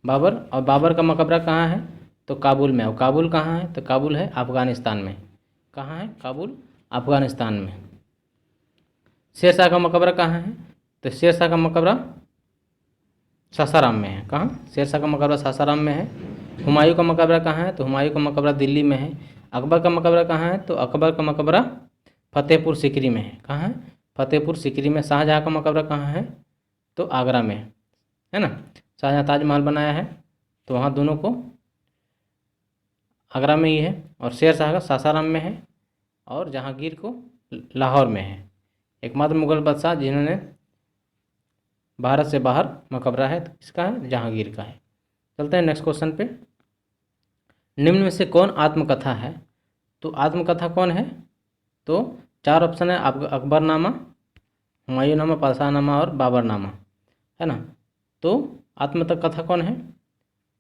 बाबर। और बाबर का मकबरा कहाँ है? तो काबुल में। और काबुल कहाँ है? तो काबुल है अफगानिस्तान में। कहाँ है? काबुल अफगानिस्तान में। शेरशाह का मकबरा कहाँ है? तो शेरशाह का मकबरा सासाराम में है। कहाँ? शेरशाह का मकबरा सासाराम में है। हुमायूं का मकबरा कहाँ है? तो हुमायूं का मकबरा दिल्ली में है। अकबर का मकबरा कहाँ है? तो अकबर का मकबरा फतेहपुर सीकरी में है। कहाँ है? फतेहपुर सीकरी में। शाहजहाँ का मकबरा कहाँ है? तो आगरा में है ना। शाहजहाँ ताजमहल बनाया है, तो वहाँ दोनों को आगरा में ही है। और शेरशाह का सासाराम में है। और जहांगीर को लाहौर में है। एकमात्र मुगल बादशाह जिन्होंने भारत से बाहर मकबरा है, तो किसका है? जहांगीर का है। चलते हैं नेक्स्ट क्वेश्चन पे। निम्न में से कौन आत्मकथा है? तो आत्मकथा कौन है? तो 4 ऑप्शन है। अकबरनामा, हुमायूंनामा, पाशाहनामा और बाबरनामा, है ना। तो आत्मकथा कौन है?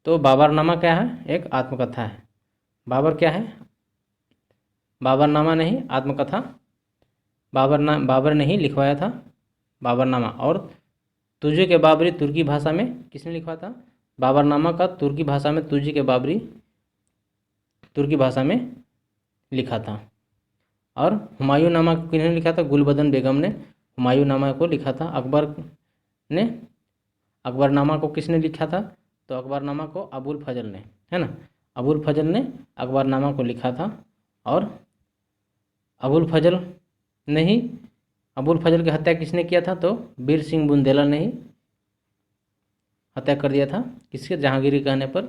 तो बाबरनामा क्या है? एक आत्मकथा है। बाबर क्या है? बाबरनामा नहीं, आत्मकथा। बाबर ने ही लिखवाया था बाबरनामा। और तुर्की के बाबरी तुर्की भाषा में किसने लिखा था? बाबरनामा का तुर्की भाषा में तुर्की के बाबरी तुर्की भाषा में लिखा था। और हुमायूंनामा किसने लिखा था? गुलबदन बेगम ने हुमायूंनामा को लिखा था। ने अकबरनामा को किसने लिखा था? तो अकबरनामा को अबुल फजल ने, है ना। अबुल फजल ने अकबरनामा को लिखा था। और अबुल फजल की हत्या किसने किया था? तो वीर सिंह बुंदेला ने ही हत्या कर दिया था। किसके? जहांगीर कहने पर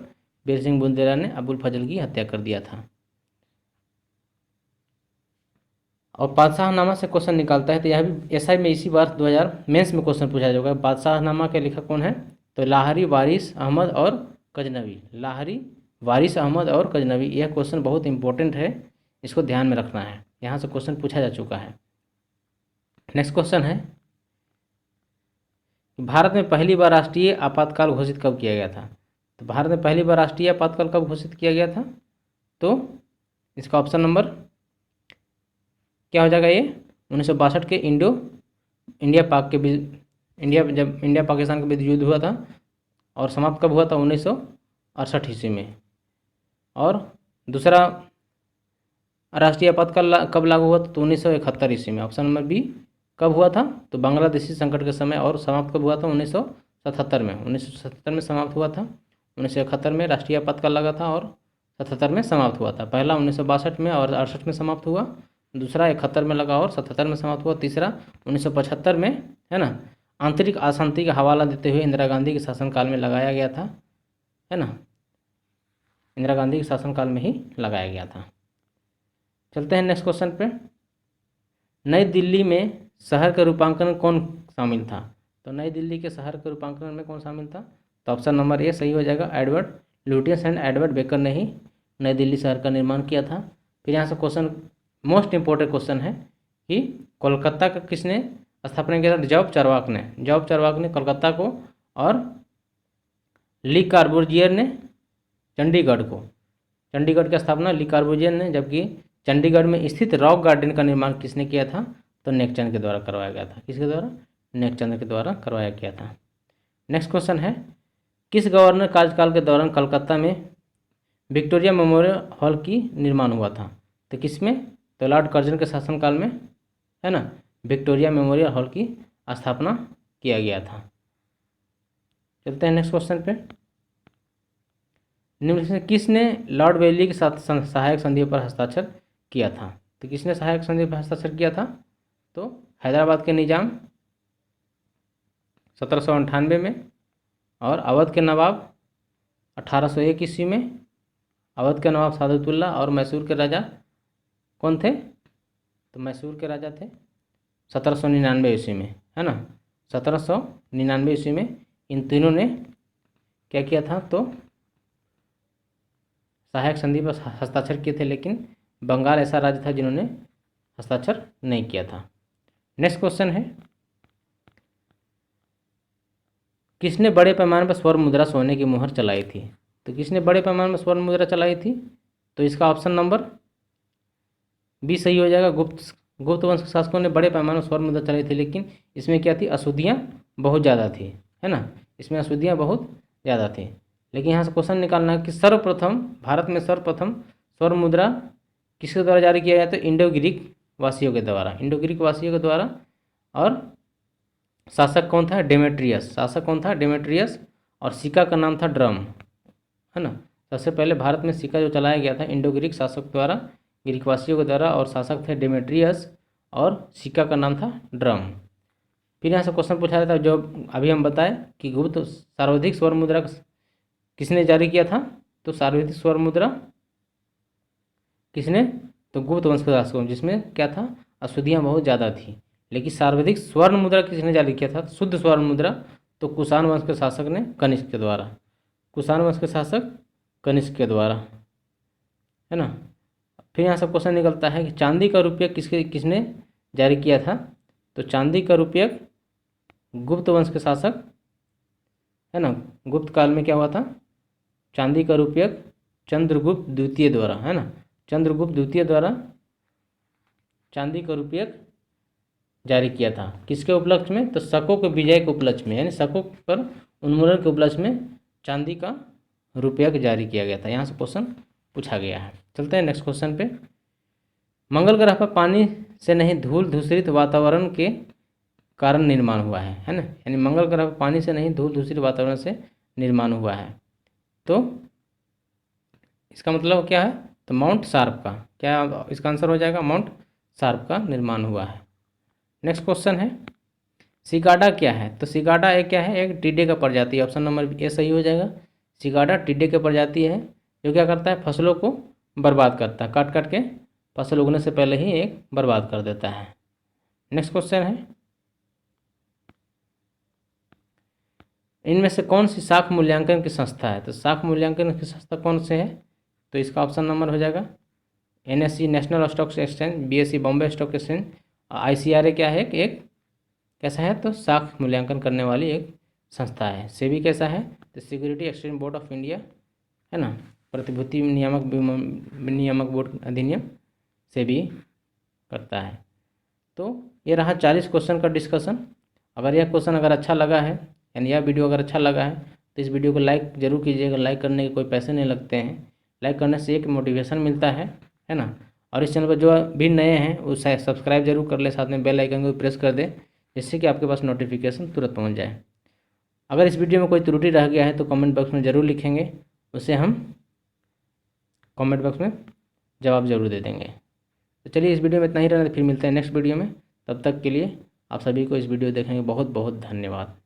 वीर सिंह बुंदेला ने अबुल फजल की हत्या कर दिया था। और बादशाहनामा से क्वेश्चन निकालता है, तो यह भी एसआई में इसी बार 2000 मेंस में क्वेश्चन पूछा जाएगा। बादशाहनामा के लेखक कौन है? तो लाहरी, वारिस अहमद और गजनवी। लाहरी, वारिस अहमद और गजनवी। यह क्वेश्चन बहुत इंपॉर्टेंट है, इसको ध्यान में रखना है। यहाँ से क्वेश्चन पूछा जा चुका है। नेक्स्ट क्वेश्चन है, भारत में पहली बार राष्ट्रीय आपातकाल घोषित कब किया गया था? तो भारत में पहली बार राष्ट्रीय आपातकाल कब घोषित किया गया था? तो इसका ऑप्शन नंबर क्या हो जाएगा? ये 1962 के जब इंडिया पाकिस्तान के बीच युद्ध हुआ था। और समाप्त कब हुआ था? 1968 ईस्वी में। और दूसरा राष्ट्रीय आपातकाल कब लागू हुआ था? तो 1971 ईस्वी में। ऑप्शन नंबर बी कब हुआ था? तो बांग्लादेशी संकट के समय। और समाप्त कब हुआ था? 1977 में। 1977 में समाप्त हुआ था। 1971 में राष्ट्रीय आपातकाल लगा था और 77 में समाप्त हुआ था। पहला 1962 में और 68 में समाप्त हुआ। दूसरा 71 में लगा और 77 में समाप्त हुआ। तीसरा 1975 में, है ना, आंतरिक अशांति का हवाला देते हुए इंदिरा गांधी के शासनकाल में लगाया गया था, है ना। इंदिरा गांधी के शासनकाल में ही लगाया गया था। चलते हैं नेक्स्ट क्वेश्चन पे। नई दिल्ली में शहर का रूपांकन कौन शामिल था? तो नई दिल्ली के शहर के रूपांकन में कौन शामिल था? तो ऑप्शन नंबर ए सही हो जाएगा। Edward Lutyens and Edward baker ने ही नई दिल्ली शहर का निर्माण किया था। फिर यहाँ से क्वेश्चन, मोस्ट इंपॉर्टेंट क्वेश्चन है कि कोलकाता का किसने स्थापना किया था? जॉब चार्वाक ने कोलकाता को। और ली कार्बूजियर ने चंडीगढ़ की स्थापना ली कार्बूजियर ने। जबकि चंडीगढ़ में स्थित रॉक गार्डन का निर्माण किसने किया था? तो नेकचंद के द्वारा करवाया गया था। किसके द्वारा? नेकचंद के द्वारा करवाया गया था। नेक्स्ट क्वेश्चन है, किस गवर्नर कार्यकाल के दौरान कलकत्ता में विक्टोरिया मेमोरियल हॉल की निर्माण हुआ था? तो किसमें? तो लॉर्ड कर्जन के शासनकाल में है ना, विक्टोरिया मेमोरियल हॉल की स्थापना किया गया था। चलते हैं नेक्स्ट क्वेश्चन पे। निम्न से किसने लॉर्ड वेली के साथ सहायक संधि पर हस्ताक्षर किया था? तो किसने सहायक संधि पर हस्ताक्षर किया था? तो हैदराबाद के निजाम 1798 में, और अवध के नवाब 1801 ईस्वी में। अवध के नवाब सादतुल्ला और मैसूर के राजा कौन थे? तो मैसूर के राजा थे 1799 ईस्वी में, है ना। 1799 ईस्वी में इन तीनों ने क्या किया था? तो सहायक संधि पर हस्ताक्षर किए थे, लेकिन बंगाल ऐसा राज्य था जिन्होंने हस्ताक्षर नहीं किया था। नेक्स्ट क्वेश्चन है, किसने बड़े पैमाने पर स्वर्ण मुद्रा सोने की मुहर चलाई थी? तो किसने बड़े पैमाने पर स्वर्ण मुद्रा चलाई थी? तो इसका ऑप्शन नंबर बी सही हो जाएगा। गुप्त वंश के शासकों ने बड़े पैमाने पर स्वर्ण मुद्रा चलाई थी, लेकिन इसमें क्या थी? अशुद्धियाँ बहुत ज़्यादा थी, है ना। इसमें अशुद्धियाँ बहुत ज़्यादा थी। लेकिन यहाँ से क्वेश्चन निकालना है कि सर्वप्रथम भारत में सर्वप्रथम स्वर्ण मुद्रा किसके द्वारा जारी किया गया? तो इंडो ग्रीक वासियों के द्वारा, इंडो ग्रीक वासियों के द्वारा। और शासक कौन था? डेमेट्रियस। शासक कौन था? डेमेट्रियस। और सिक्का का नाम था ड्रम, है ना। सबसे पहले भारत में सिक्का जो चलाया गया था इंडो ग्रीक शासक द्वारा, ग्रीकवासियों के द्वारा, और शासक थे डेमेट्रियस, और सिक्का का नाम था ड्रम। फिर यहाँ से क्वेश्चन पूछा जाता है जो अभी हम बताए कि गुप्त सर्वाधिक स्वर्ण मुद्रा किसने जारी किया था? तो सर्वाधिक स्वर्ण मुद्रा किसने? तो गुप्त वंश के शासकों, जिसमें क्या था? अशुद्धियाँ बहुत ज़्यादा थी। लेकिन सर्वाधिक स्वर्ण मुद्रा किसने जारी किया था? शुद्ध स्वर्ण मुद्रा तो कुषाण वंश के शासक ने, कनिष्क के द्वारा। कुषाण वंश के शासक कनिष्क के द्वारा, है ना। फिर यहाँ से क्वेश्चन निकलता है कि चांदी का रुपया किसने जारी किया था? तो चांदी का रुपया गुप्त वंश के शासक, है ना, गुप्त काल में क्या हुआ था? चांदी का रुपया चंद्रगुप्त द्वितीय द्वारा, है ना, चंद्रगुप्त द्वितीय द्वारा चांदी का रुपया जारी किया था। किसके उपलक्ष्य में? तो शकों के विजय के उपलक्ष्य में, यानी शकों पर उन्मूलन के उपलक्ष्य में चांदी का रुपया जारी किया गया था। यहाँ से क्वेश्चन पूछा गया है। चलते हैं नेक्स्ट क्वेश्चन पे। मंगल ग्रह पर पानी से नहीं धूल दूषित वातावरण के कारण निर्माण हुआ है ना। यानी मंगल ग्रह पर पानी से नहीं धूल दूषित वातावरण से निर्माण हुआ है। तो इसका मतलब क्या है? तो माउंट शार्प का, क्या इसका आंसर हो जाएगा? माउंट शार्प का निर्माण हुआ है। नेक्स्ट क्वेश्चन है, सिकाडा क्या है? तो सिकाडा एक क्या है? एक टिड्डे का प्रजाति है। ऑप्शन नंबर ए सही हो जाएगा। सिकाडा टिड्डे के प्रजाति है जो क्या करता है? फसलों को बर्बाद करता है, काट काट के फसल उगने से पहले ही एक बर्बाद कर देता है। नेक्स्ट क्वेश्चन है, इनमें से कौन सी शाख मूल्यांकन की संस्था है? तो शाख मूल्यांकन की संस्था कौन से है? तो इसका ऑप्शन नंबर हो जाएगा NSE national stock exchange, BSE Bombay stock exchange, ICRA क्या है? एक कैसा है? तो शाख मूल्यांकन करने वाली एक संस्था है। सेबी कैसा है? तो security exchange board of India, है ना, प्रतिभूति नियामक बोर्ड अधिनियम सेबी करता है। तो ये रहा 40 क्वेश्चन का डिस्कशन। अगर यह क्वेश्चन अगर अच्छा लगा है, यानी यह वीडियो अगर अच्छा लगा है, तो इस वीडियो को लाइक जरूर कीजिएगा। लाइक करने के कोई पैसे नहीं लगते हैं, लाइक करने से एक मोटिवेशन मिलता है ना। और इस चैनल पर जो भी नए हैं वो सब्सक्राइब जरूर कर ले, साथ में बेल आइकन को प्रेस कर दें, जिससे कि आपके पास नोटिफिकेशन तुरंत पहुंच जाए। अगर इस वीडियो में कोई त्रुटि रह गया है तो कमेंट बॉक्स में ज़रूर लिखेंगे, उसे हम कमेंट बॉक्स में जवाब ज़रूर दे देंगे। तो चलिए इस वीडियो में इतना ही रहना, फिर मिलते हैं नेक्स्ट वीडियो में। तब तक के लिए आप सभी को इस वीडियो देखने के बहुत बहुत धन्यवाद।